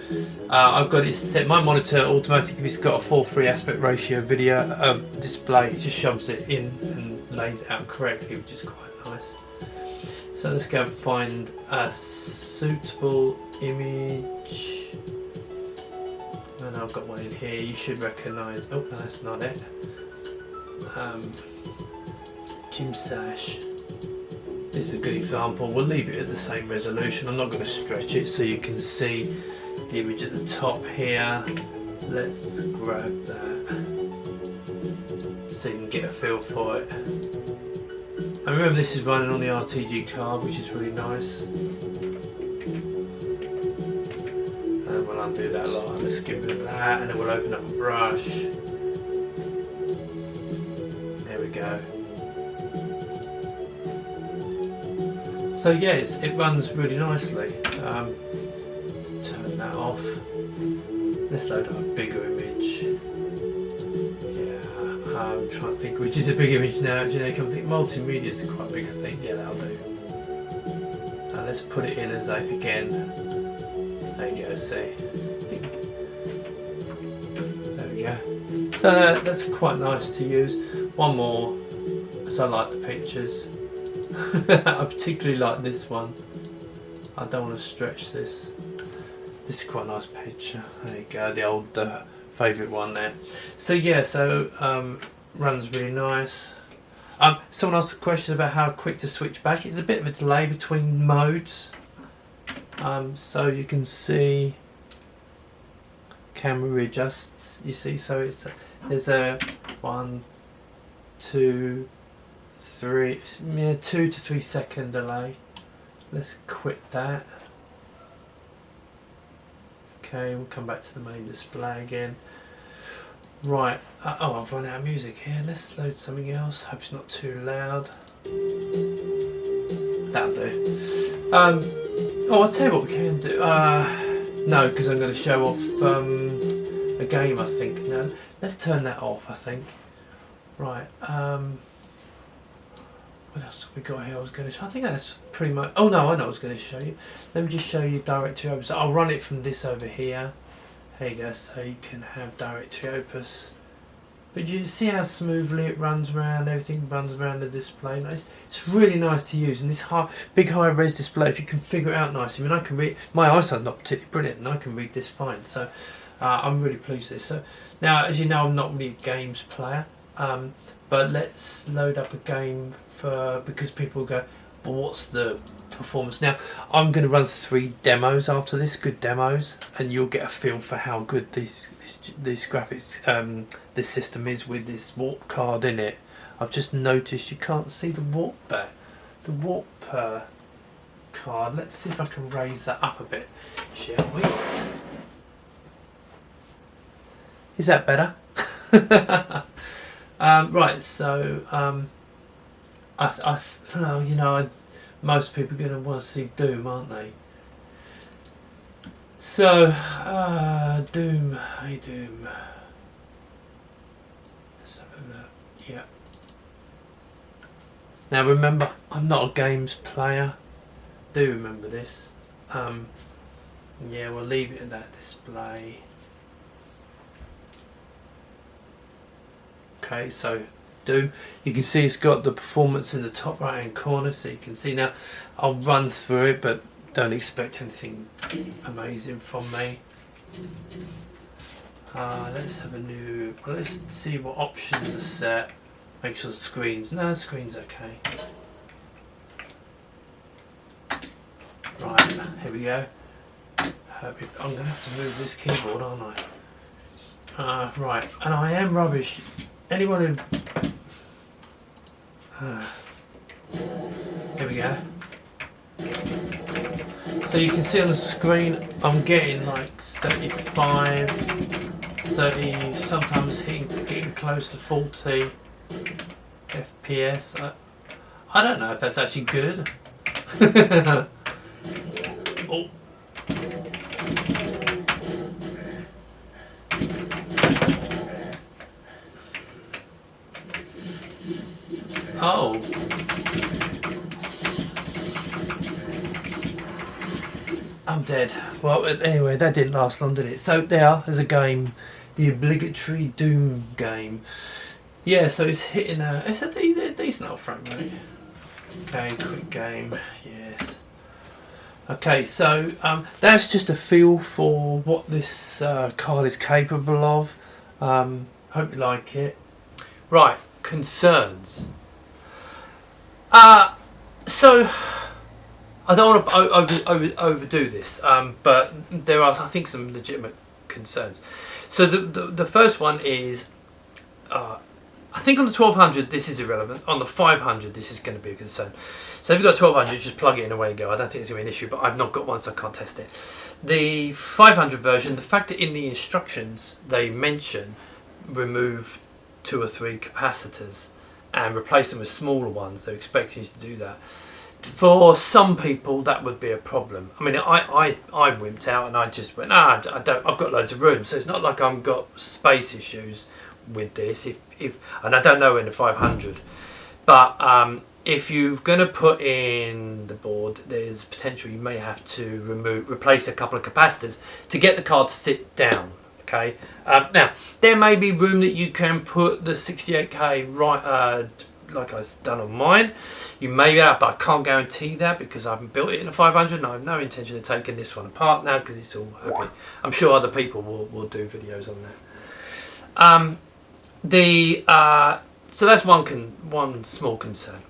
I've got it set. My monitor automatically, it's got a 4:3 aspect ratio video display. It just shoves it in and lays it out correctly, which is quite nice. So let's go and find a suitable image. And I've got one in here. You should recognise. Oh, no, that's not it. Jim Sash. This is a good example. We'll leave it at the same resolution. I'm not going to stretch it so you can see the image at the top here. Let's grab that so you can get a feel for it. And remember, this is running on the RTG card, which is really nice. And we'll undo that lot. Let's get rid of that, and then we'll open up a brush. There we go. So yes, it runs really nicely. Let's turn that off. Let's load up a bigger image. Yeah, I'm trying to think which is a big image now. Actually, I can think multimedia is quite big. I think. Yeah, that'll do. And let's put it in as again. There you go. See. There we go. So that's quite nice to use. One more, as I like the pictures. I particularly like this one. I don't want to stretch this. This is quite a nice picture. There you go, the old favourite one there. So yeah, runs really nice. Someone asked a question about how quick to switch back. It's a bit of a delay between modes. So you can see camera readjusts. You see, so there's a 1, 2, 3, 2 to 3 second delay. Let's quit that. Okay, we'll come back to the main display again. Right, oh, I've run out of music here. Let's load something else. Hope it's not too loud. That'll do. Oh, I'll tell you what we can do. No, because I'm going to show off a game, I think. No, let's turn that off, I think. Right, what else have we got here? I think that's pretty much. Oh no, I know what I was going to show you. Let me just show you directory opus. I'll run it from this over here. There you go, so you can have directory opus. But you see how smoothly it runs around, everything runs around the display. It's really nice to use, and this big high res display, if you can figure it out nicely. I mean, I can read, my eyesight's not particularly brilliant, and I can read this fine, so I'm really pleased with this. So now, as you know, I'm not really a games player, but let's load up a game because people go, but what's the performance? Now I'm going to run 3 demos after this, good demos, and you'll get a feel for how good this graphics this system is with this warp card in it. I've just noticed you can't see the warp card. Let's see if I can raise that up a bit, shall we? Is that better? Right, so most people are going to want to see Doom, aren't they? So, Doom, hey Doom. Let's have a look. Yeah. Now remember, I'm not a games player. Do remember this. Yeah, we'll leave it at that display. Okay, so Doom, you can see it's got the performance in the top right hand corner, so you can see. Now I'll run through it, but don't expect anything amazing from me. Let's have let's see what options are set. Make sure the screen's okay. Right, here we go. I'm going to have to move this keyboard, aren't I? Right, and I am rubbish. Anyone who Here we go. So you can see on the screen I'm getting like 35, 30, sometimes getting close to 40 FPS. I don't know if that's actually good. Oh. Oh. I'm dead. Well, anyway, that didn't last long, did it? So there's a game, the obligatory Doom game. Yeah, so it's hitting it's a decent old frame rate. Okay, quick game, yes. Okay, so that's just a feel for what this card is capable of. Hope you like it. Right, concerns. So I don't want to overdo this, but there are, I think, some legitimate concerns. So the first one is, I think on the 1200 this is irrelevant. On the 500 this is going to be a concern. So if you've got 1200, just plug it in, away you go. I don't think it's going to be an issue, but I've not got one, so I can't test it. The 500 version, the fact that in the instructions they mention remove 2 or 3 capacitors and replace them with smaller ones, they're expecting you to do that. For some people that would be a problem. I mean, I wimped out and I just went, I don't, I've got loads of room, so it's not like I've got space issues with this. And I don't know in the 500, but if you're going to put in the board, there's potential you may have to replace a couple of capacitors to get the card to sit down. Okay. Now there may be room that you can put the 68K right, like I've done on mine. You may be able, but I can't guarantee that because I haven't built it in a 500 and I have no intention of taking this one apart now because it's all happy. I'm sure other people will do videos on that. So that's one small concern.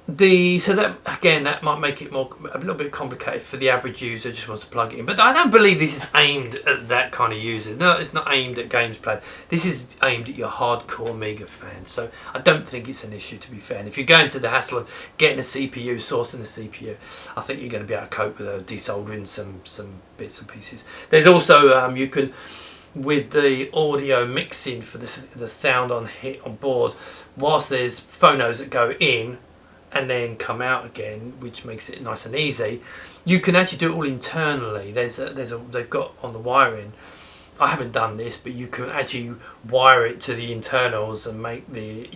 So that again, that might make it a little bit complicated for the average user who just wants to plug it in. But I don't believe this is aimed at that kind of user. No, it's not aimed at games played. This is aimed at your hardcore Amiga fans. So I don't think it's an issue, to be fair. And if you're going to the hassle of getting a CPU, sourcing a CPU, I think you're going to be able to cope with desoldering some bits and pieces. There's also you can, with the audio mixing for the sound on board, whilst there's phonos that go in and then come out again, which makes it nice and easy, you can actually do it all internally. They've got on the wiring, I haven't done this, but you can actually wire it to the internals and make the,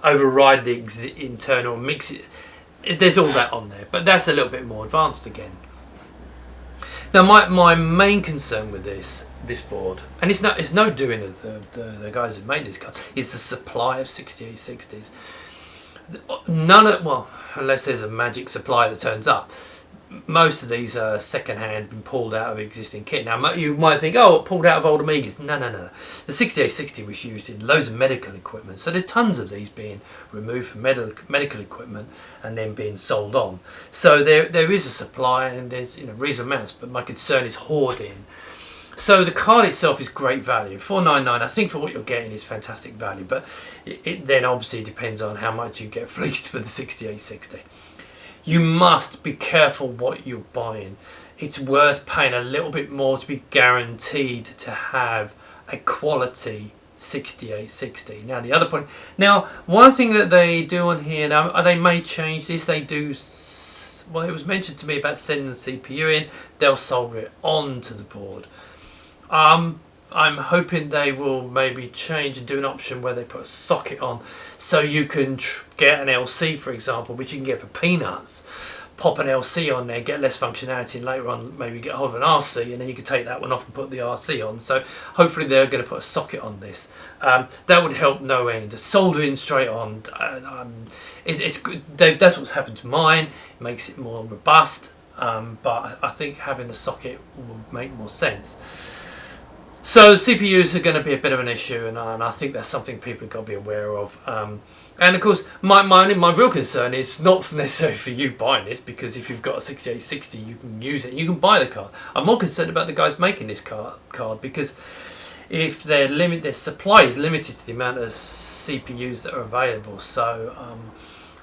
override the internal, mix it. There's all that on there, but that's a little bit more advanced again. Now my main concern with this board, and it's no doing of the guys who made this card, is the supply of 6860s. Unless there's a magic supply that turns up, most of these are second-hand, been pulled out of existing kit. Now you might think, oh, pulled out of old Amigas. No. The 6860 was used in loads of medical equipment, so there's tons of these being removed from medical equipment and then being sold on. So there is a supply and there's reasonable amounts, but my concern is hoarding. So the card itself is great value, $499. I think for what you're getting is fantastic value, but it then obviously depends on how much you get fleeced for the 6860. You must be careful what you're buying. It's worth paying a little bit more to be guaranteed to have a quality 6860. Now the other point, one thing that they do on here, now they may change this, they do, well, it was mentioned to me about sending the CPU in, they'll solder it onto the board. I'm hoping they will maybe change and do an option where they put a socket on, so you can get an LC, for example, which you can get for peanuts. Pop an LC on there, get less functionality, and later on maybe get hold of an RC, and then you can take that one off and put the RC on. So hopefully they're going to put a socket on this. That would help no end. Soldering straight on, it's good. That's what's happened to mine. It makes it more robust, but I think having a socket will make more sense. So CPUs are going to be a bit of an issue, and I think that's something people have got to be aware of. And of course, my real concern is not necessarily for you buying this, because if you've got a 6860, you can use it, you can buy the card. I'm more concerned about the guys making this card, because if their supply is limited to the amount of CPUs that are available. So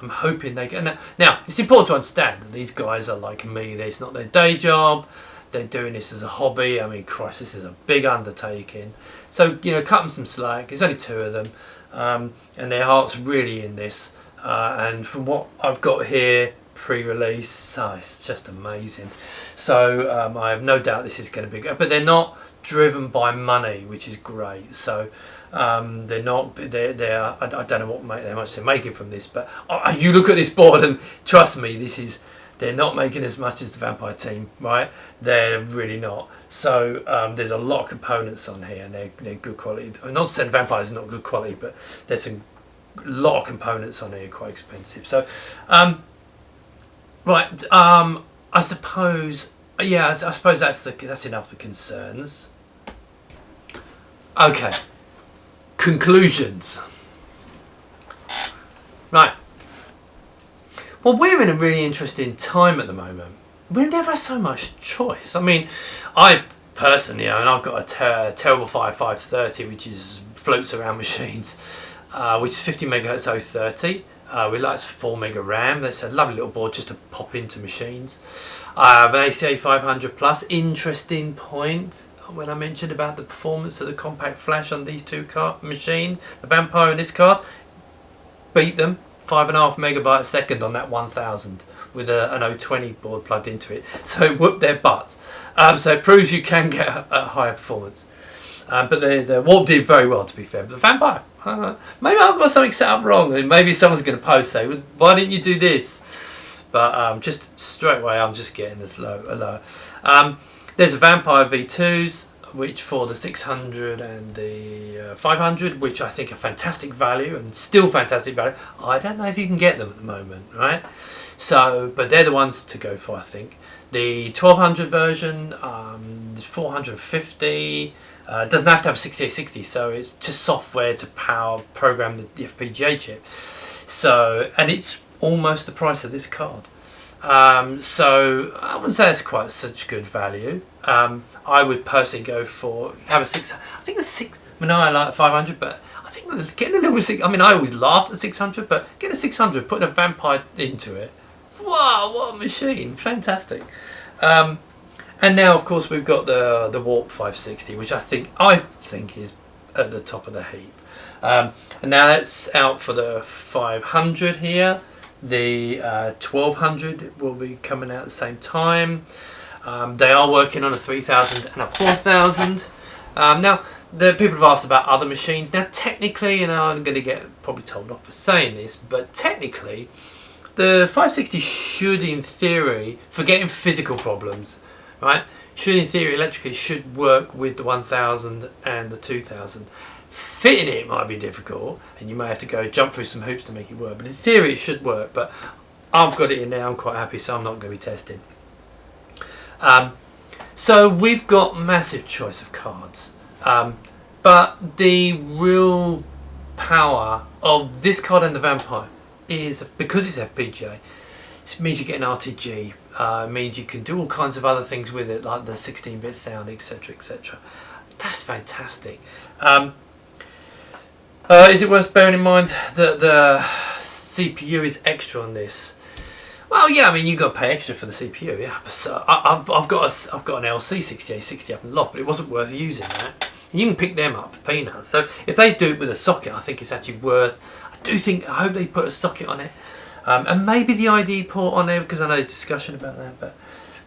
I'm hoping they get. Now it's important to understand that these guys are like me. It's not their day job. They're doing this as a hobby. I mean, Christ, this is a big undertaking. So, you know, cut them some slack. There's only 2 of them, and their heart's really in this. And from what I've got here, pre-release, it's just amazing. So I have no doubt this is going to be good. But they're not driven by money, which is great. So they're not. They're. I don't know how much they're making from this, but you look at this board and trust me, this is. They're not making as much as the Vampire team, right? They're really not. So there's a lot of components on here, and they're good quality. I'm not saying Vampire is not good quality, but there's a lot of components on here, quite expensive. So, right, I suppose, yeah, I suppose that's enough of the concerns. Okay, conclusions. Right. Well, we're in a really interesting time at the moment. We never have so much choice. I mean, I personally, and I've got a terrible 530, which is floats around machines, which is 50 megahertz 030. We like 4 mega RAM. That's a lovely little board just to pop into machines. I have an ACA 500 plus. Interesting point when I mentioned about the performance of the compact flash on these 2 machines, the Vampire and this card, beat them. 5.5 megabytes a second on that 1000 with an 020 board plugged into it. So whoop their butts. So it proves you can get a higher performance. But the Warp did very well, to be fair. But the Vampire, maybe I've got something set up wrong, and maybe someone's going to post say, why didn't you do this? But just straight away, I'm just getting this low. There's a Vampire V2s, which for the 600 and the 500, which I think are fantastic value and still fantastic value. I don't know if you can get them at the moment, right? So, but they're the ones to go for, I think. The 1200 version, 450, doesn't have to have a 6860, so it's just software to program the FPGA chip. So, and it's almost the price of this card. So I wouldn't say it's quite such good value. I would personally go for I think the 6. I mean, I like 500, but I think getting a little 6. I mean, I always laughed at 600, but getting a 600, putting a Vampire into it. Wow, what a machine! Fantastic. And now, of course, we've got the Warp 560, which I think is at the top of the heap. And now that's out for the 500 here. The 1200 will be coming out at the same time. They are working on a 3000 and a 4000. Now, the people have asked about other machines. Now, technically, and I'm going to get probably told off for saying this, but technically, the 560 should, in theory, forgetting physical problems, right? Should, in theory, electrically, should work with the 1000 and the 2000. Fitting it might be difficult, and you may have to jump through some hoops to make it work, but in theory it should work. But I've got it in now, I'm quite happy, so I'm not going to be testing. So we've got massive choice of cards, but the real power of this card and the Vampire is, because it's FPGA, it means you get an RTG, it means you can do all kinds of other things with it, like the 16-bit sound, etc, etc. That's fantastic. Is it worth bearing in mind that the CPU is extra on this? Well, yeah, I mean, you've got to pay extra for the CPU, yeah. So I've got an LC 6860 up in the loft, but it wasn't worth using that. You can pick them up for peanuts. So if they do it with a socket, I think it's actually worth. I hope they put a socket on it, and maybe the ID port on there, because I know there's discussion about that. But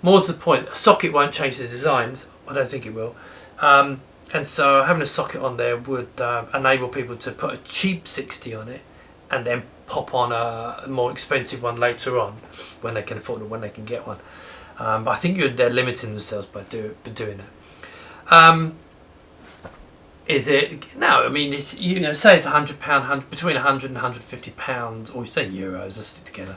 more to the point, a socket won't change the designs. I don't think it will. And so having a socket on there would enable people to put a cheap 60 on it and then pop on a more expensive one later on when they can afford it, when they can get one. But I think they're limiting themselves by doing that. Is it? No, I mean, it's, say it's £100, between £100 and £150, or you say euros, let's stick together,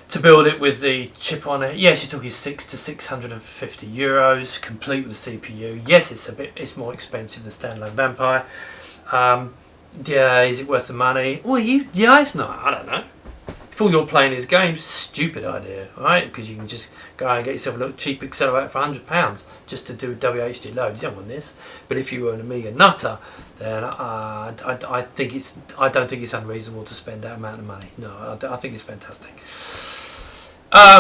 to build it with the chip on it. Yes, you're talking €600 to €650, complete with the CPU. Yes, it's more expensive than standalone Vampire. Yeah, is it worth the money? Well, it's not. I don't know. If if all you're playing is games, stupid idea, right? Because you can just go out and get yourself a little cheap accelerator for £100 just to do WHD loads. You don't want this. But if you were an Amiga nutter, then I don't think it's unreasonable to spend that amount of money. No, I think it's fantastic.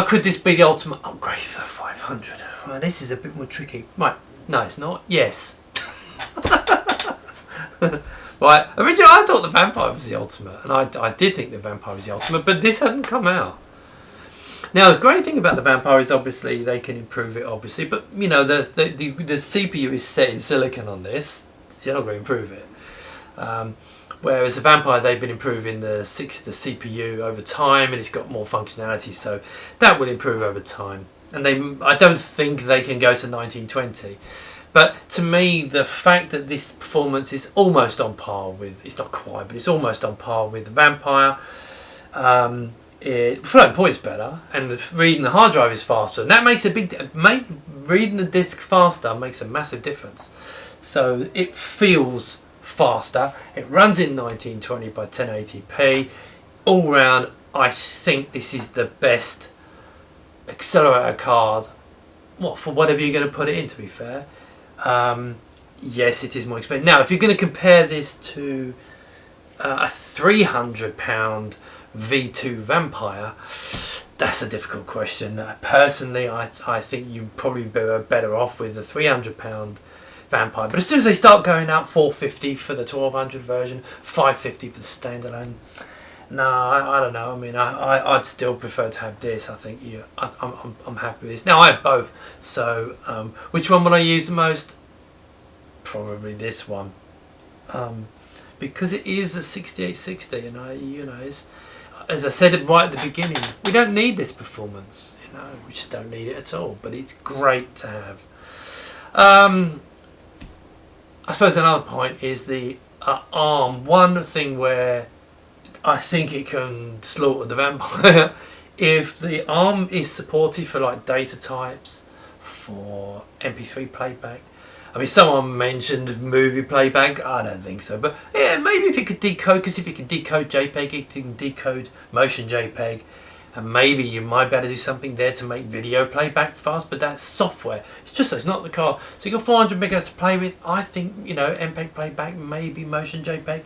Could this be the ultimate upgrade for 500? Well, this is a bit more tricky. Right, no, it's not. Yes. Right, originally I thought the Vampire was the ultimate, and I did think the Vampire was the ultimate, but this hadn't come out. Now, the great thing about the Vampire is obviously they can improve it, obviously, but you know, the CPU is set in silicon on this, you're not going to improve it. Whereas the Vampire, they've been improving the CPU over time, and it's got more functionality, so that will improve over time. And I don't think they can go to 1920. But to me, the fact that this performance is almost on par with, it's not quite, but it's almost on par with the Vampire. Floating point's better, and reading the hard drive is faster, and that makes a reading the disk faster makes a massive difference. So it feels faster. It runs in 1920 by 1080p. All round, I think this is the best accelerator card. What, for whatever you're going to put it in, to be fair. Yes, it is more expensive. Now, if you're going to compare this to a £300 V2 Vampire, that's a difficult question. Personally, I think you'd probably be better off with the £300 Vampire. But as soon as they start going up, £450 for the 1200 version, £550 for the standalone. No, I don't know. I mean, I'd still prefer to have this. I think I'm happy with this. Now I have both. So which one would I use the most? Probably this one, because it is a 6860, and it's, as I said right at the beginning, we don't need this performance. We just don't need it at all. But it's great to have. I suppose another point is the ARM. One thing where I think it can slaughter the Vampire if the ARM is supported for like data types, for MP3 playback. I mean, someone mentioned movie playback. I don't think so, but yeah, maybe if it could decode, because if it can decode JPEG, it can decode motion JPEG, and maybe you might be able to do something there to make video playback fast. But that's software. It's just it's not the card. So you got 400 megahertz to play with. I think MPEG playback, maybe motion JPEG.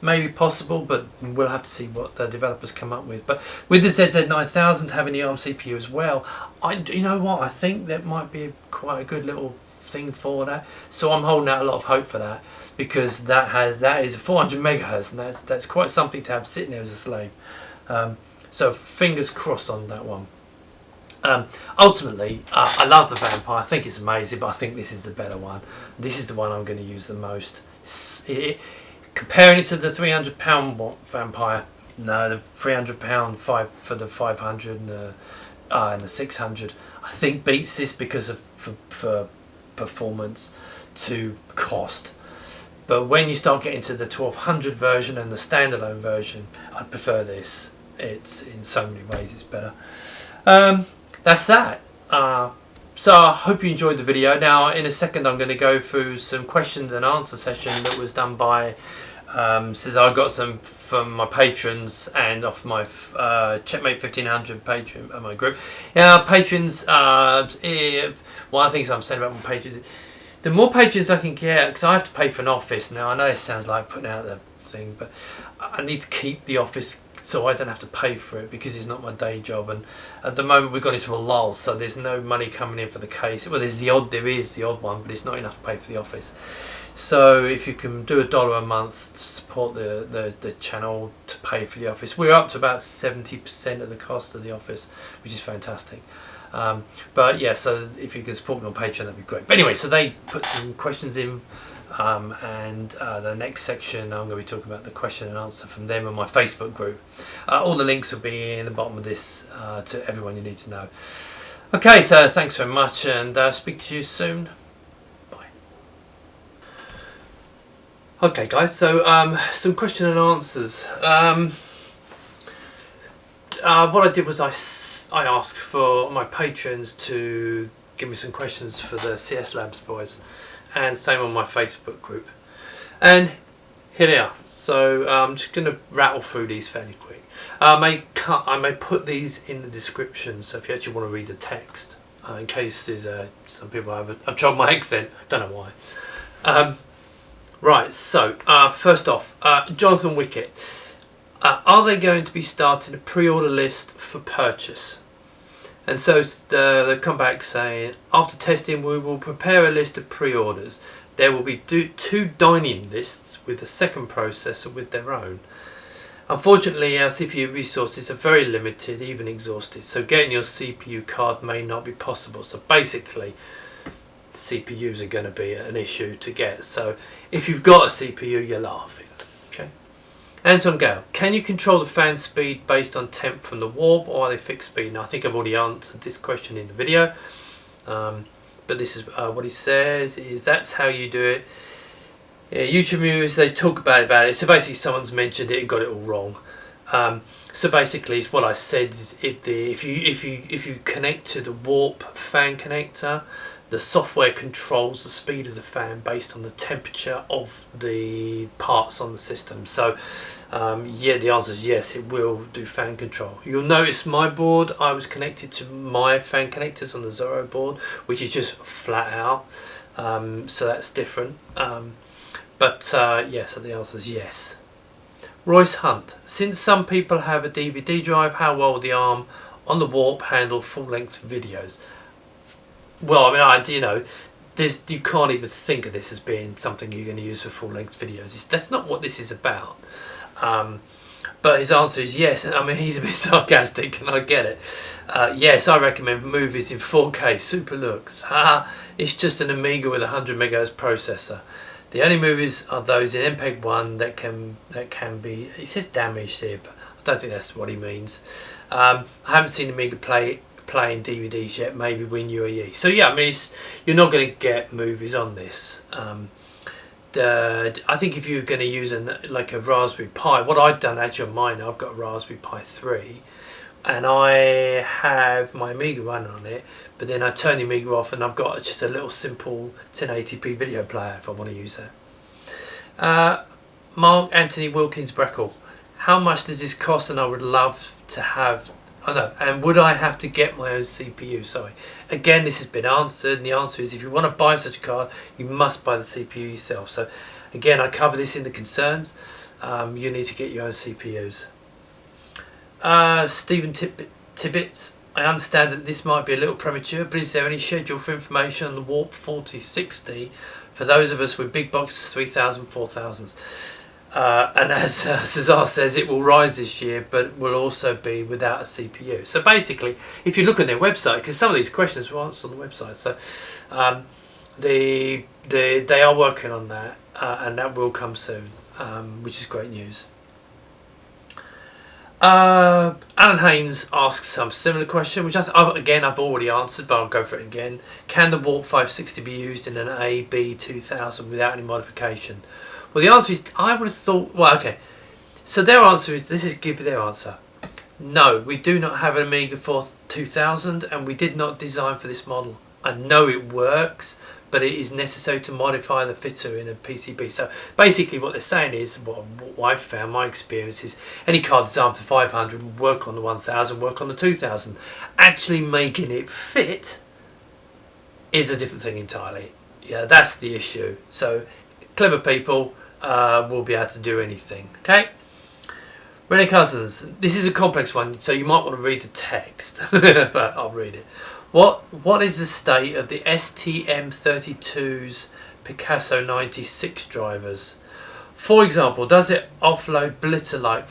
Maybe possible, but we'll have to see what the developers come up with. But with the ZZ9000 having the ARM CPU as well, you know what? I think that might be quite a good little thing for that. So I'm holding out a lot of hope for that, because that is 400 megahertz, and that's quite something to have sitting there as a slave. So fingers crossed on that one. Ultimately, I love the Vampire. I think it's amazing, but I think this is the better one. This is the one I'm going to use the most. Comparing it to the £300 Vampire, no, the £300 for the 500 and the 600, I think beats this because of for performance to cost. But when you start getting to the 1200 version and the standalone version, I'd prefer this. It's in so many ways it's better. That's that. So I hope you enjoyed the video. Now in a second I'm going to go through some questions and answer session that was done by says I got some from my patrons and off my Checkmate 1500 patron my group. Now patrons, one of the things I'm saying about my patrons, the more patrons I can get, because I have to pay for an office now. I know this sounds like putting out the thing, but I need to keep the office so I don't have to pay for it, because it's not my day job. And at the moment we've gone into a lull, so there's no money coming in for the case. Well, there is the odd one, but it's not enough to pay for the office. So if you can do $1 a month to support the channel to pay for the office, we're up to about 70% of the cost of the office, which is fantastic. But yeah, so if you can support me on Patreon, that'd be great. But anyway, so they put some questions in, and the next section I'm going to be talking about the question and answer from them on my Facebook group. All the links will be in the bottom of this to everyone you need to know. Okay, so thanks very much, and speak to you soon. Okay guys, so some question and answers. What I did was I asked for my patrons to give me some questions for the CS Labs boys, and same on my Facebook group. And here they are. So I'm just going to rattle through these fairly quick. I may put these in the description, so if you actually want to read the text, in case there's some people I've tried my accent, don't know why. Right, so first off, Jonathan Wickett. Are they going to be starting a pre-order list for purchase? And so they've come back saying, after testing, we will prepare a list of pre-orders. There will be two dining lists with a second processor with their own. Unfortunately, our CPU resources are very limited, even exhausted, so getting your CPU card may not be possible. So basically, CPUs are going to be an issue to get. So if you've got a CPU, you're laughing. Okay. Anton Gale, can you control the fan speed based on temp from the warp, or are they fixed speed? Now, I think I've already answered this question in the video. But this is what he says, is that's how you do it. Yeah, YouTube viewers, they talk about it. So basically someone's mentioned it and got it all wrong. So basically it's what I said, is if you connect to the warp fan connector, the software controls the speed of the fan based on the temperature of the parts on the system. So yeah, the answer is yes, it will do fan control. You'll notice my board, I was connected to my fan connectors on the Zorro board, which is just flat out. So that's different. Yeah, so the answer is yes. Royce Hunt, since some people have a DVD drive, how well will the ARM on the warp handle full-length videos? Well, I mean, you can't even think of this as being something you're going to use for full-length videos. That's not what this is about. But his answer is yes. I mean, he's a bit sarcastic, and I get it. Yes, I recommend movies in 4K, super looks. It's just an Amiga with a 100 MHz processor. The only movies are those in MPEG-1 that can be. He says damaged here, but I don't think that's what he means. I haven't seen Amiga playing DVDs yet. Maybe Win UAE. So yeah, I mean, you're not going to get movies on this. I think if you're going to use like a Raspberry Pi, what I've done actually on mine, I've got a Raspberry Pi 3, and I have my Amiga running on it, but then I turn the Amiga off and I've got just a little simple 1080p video player if I want to use that. Mark Anthony Wilkins Breckle, how much does this cost? And I would love to have, and would I have to get my own CPU? Sorry. Again, this has been answered, and the answer is if you want to buy such a card, you must buy the CPU yourself. So again, I cover this in the concerns. You need to get your own CPUs. Stephen Tibbets, I understand that this might be a little premature, but is there any schedule for information on the Warp 4060 for those of us with big box 3000, 4000s? And as Cesar says, it will rise this year, but will also be without a CPU. So basically, if you look on their website, because some of these questions were answered on the website, so they are working on that, and that will come soon, which is great news. Alan Haynes asks some similar question, which I've already answered, but I'll go for it again. Can the Warp 560 be used in an AIBB 2000 without any modification? Well, the answer is, I would have thought, well, okay. So their answer is, give their answer. No, we do not have an Amiga 2000, and we did not design for this model. I know it works, but it is necessary to modify the fitter in a PCB. So basically what they're saying is, what I've found, my experience is, any card designed for 500 will work on the 1000, work on the 2000. Actually making it fit is a different thing entirely. Yeah, that's the issue. So clever people will be able to do anything. Okay. Rene Cousins, this is a complex one, so you might want to read the text, but I'll read it. What is the state of the STM32's Picasso 96 drivers? For example, does it offload Blitter-like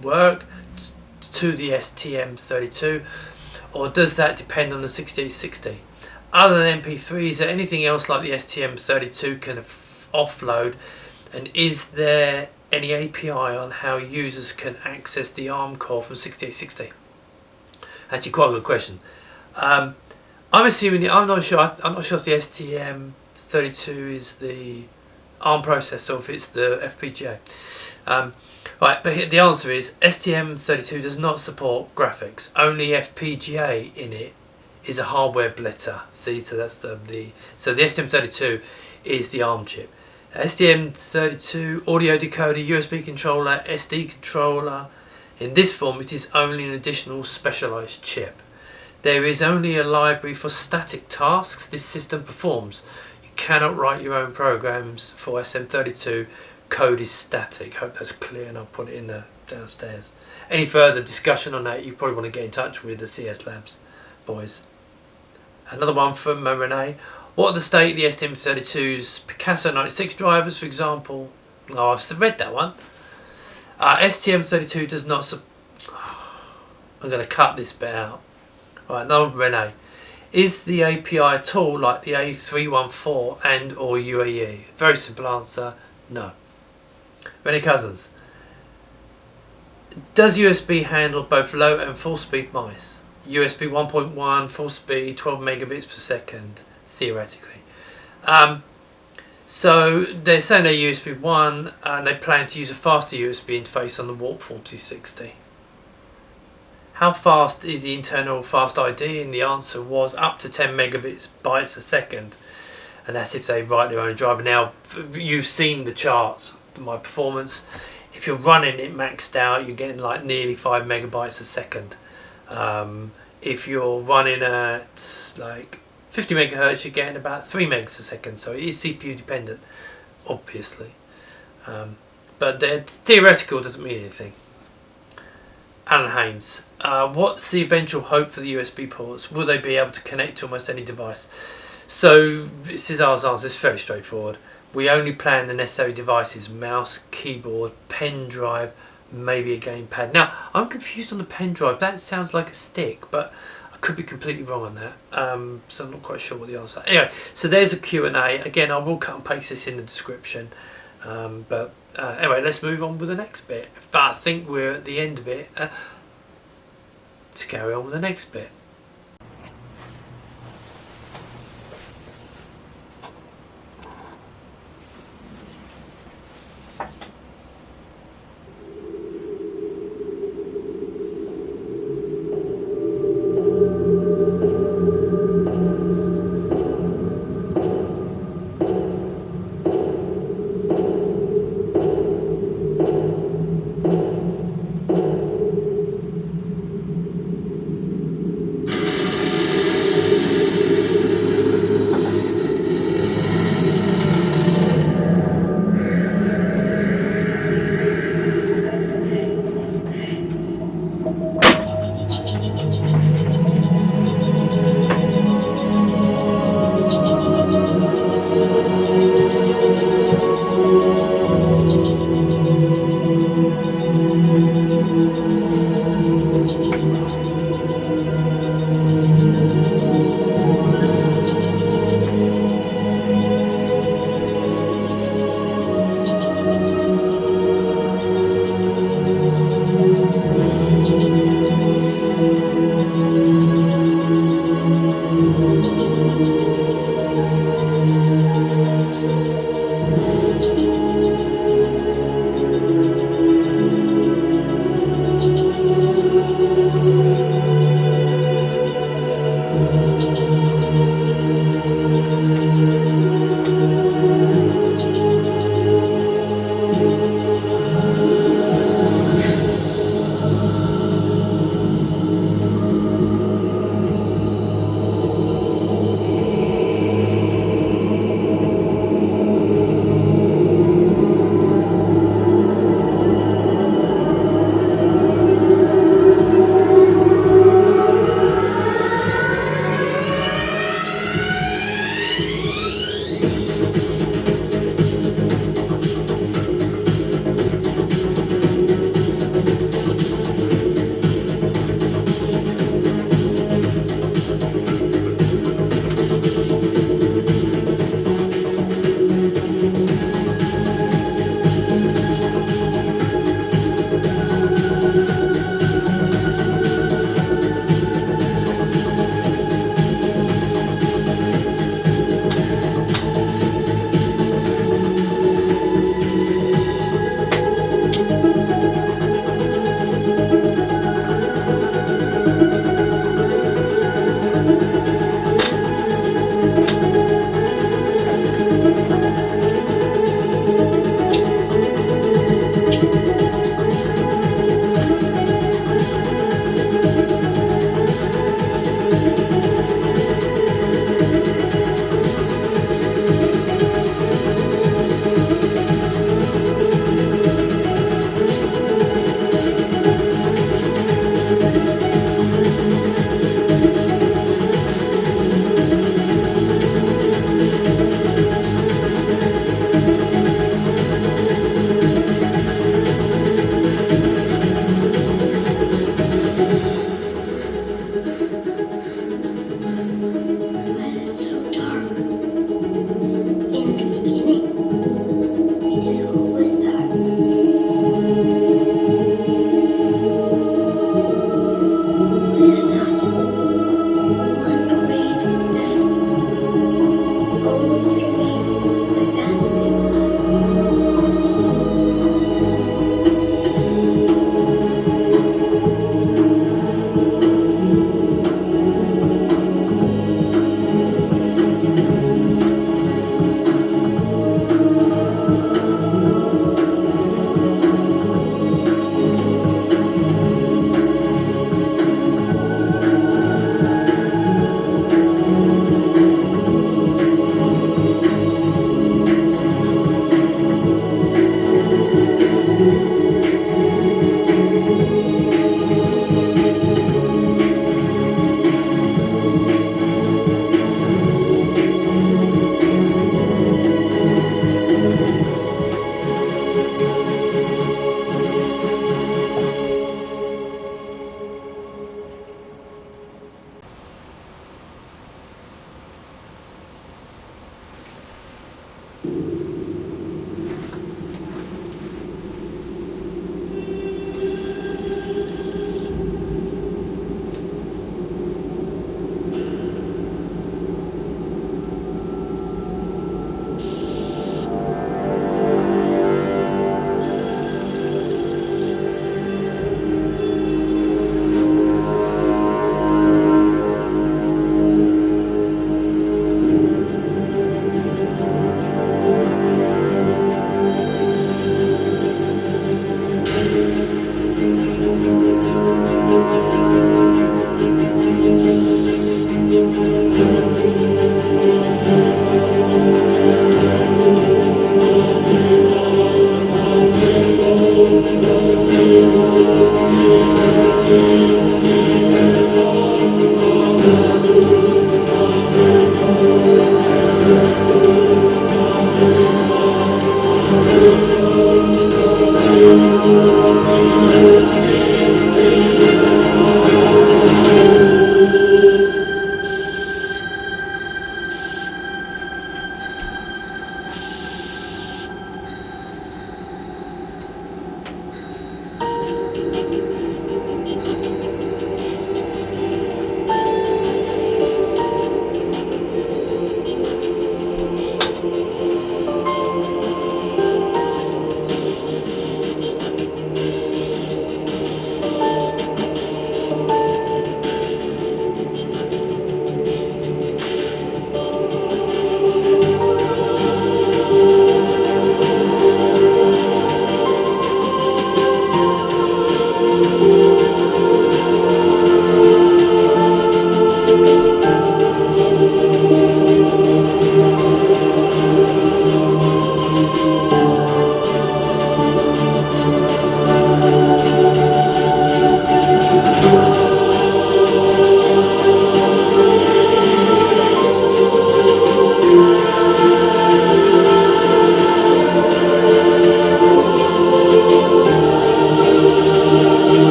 work to the STM32, or does that depend on the 6860? Other than MP3, is there anything else like the STM32 can offload, and is there any API on how users can access the ARM core from 6860? Actually, quite a good question. I'm assuming, I'm not sure if the STM32 is the ARM processor or if it's the FPGA. Right, but the answer is STM32 does not support graphics. Only FPGA in it is a hardware blitter. See, so that's so the STM32 is the ARM chip. STM32 audio decoder, USB controller, SD controller, In this form, it is only an additional specialized chip. There is only a library for static tasks this system performs. You cannot write your own programs for SM32. Code is static. Hope that's clear, and I'll put it in the downstairs. Any further discussion on that, you probably want to get in touch with the CS Labs boys. Another one from Renee. What are the state of the STM32's Picasso 96 drivers, for example? Oh, I've read that one. STM32 does not... I'm going to cut this bit out. Right, now Renee. Is the API tool like the A314 and or UAE? Very simple answer, no. Renee Cousins. Does USB handle both low and full speed mice? USB 1.1, full speed, 12 megabits per second, theoretically. So they're saying they're USB 1 and they plan to use a faster USB interface on the Warp 4060. How fast is the internal FastIDE? And the answer was up to 10 megabits bytes a second. And that's if they write their own driver. Now, you've seen the charts, my performance. If you're running it maxed out, you're getting like nearly 5 megabytes a second. If you're running at like 50 megahertz, you're getting about 3 megs a second. So it is CPU dependent, obviously. But theoretical doesn't mean anything. Alan Haynes. What's the eventual hope for the USB ports? Will they be able to connect to almost any device? So this is our answer. It's very straightforward. We only plan the necessary devices: mouse, keyboard, pen drive, maybe a gamepad. Now I'm confused on the pen drive. That sounds like a stick, but I could be completely wrong on that. So I'm not quite sure what the answer is. Anyway, so there's a Q&A. Again, I will cut and paste this in the description. Anyway, let's move on with the next bit. But I think we're at the end of it. Let's carry on with the next bit.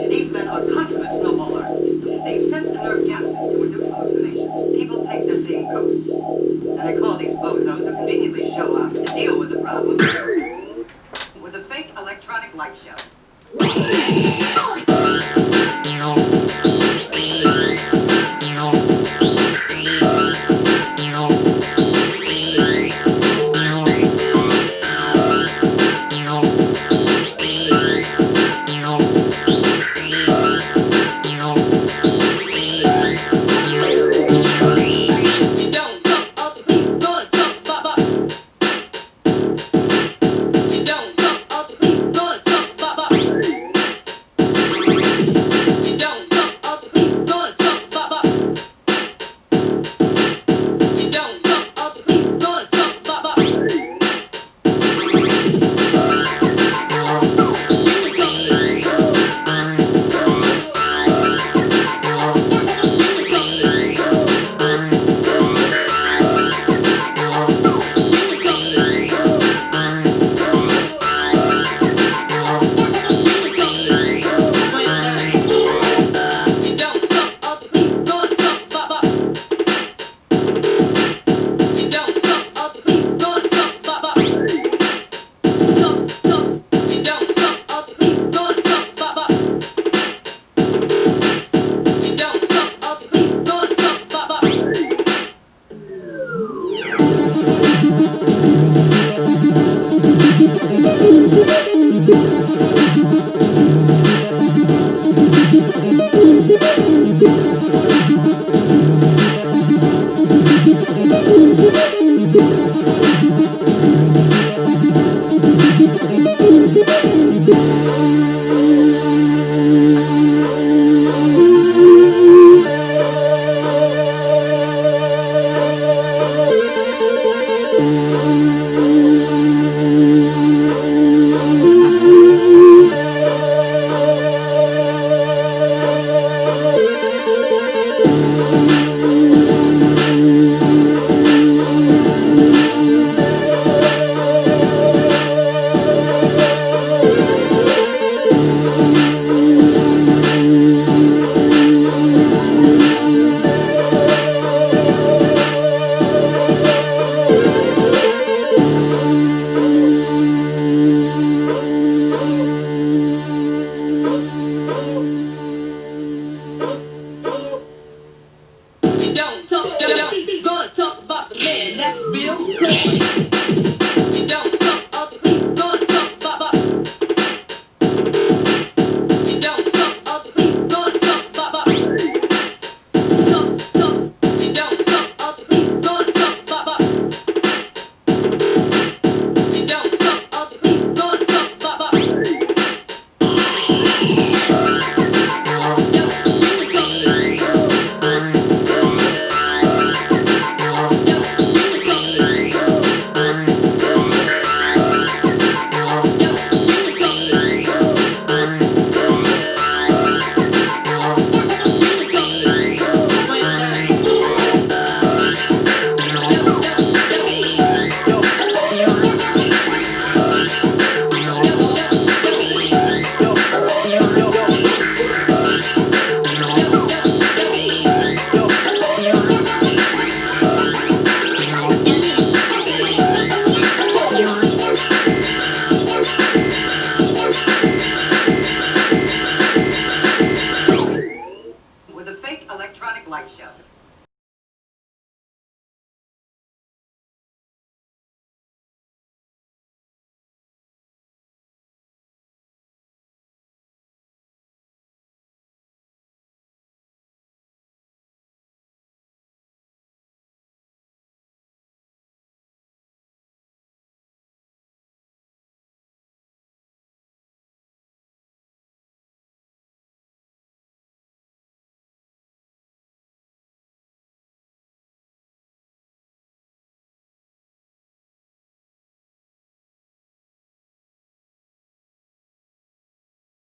These men are consummate snowballers. They sense the nerve gases to reduce hallucinations. People take them being ghosts. And they call these bozos who conveniently show up to deal with the problem with a fake electronic light show. Don't talk, gonna talk about the man that's real.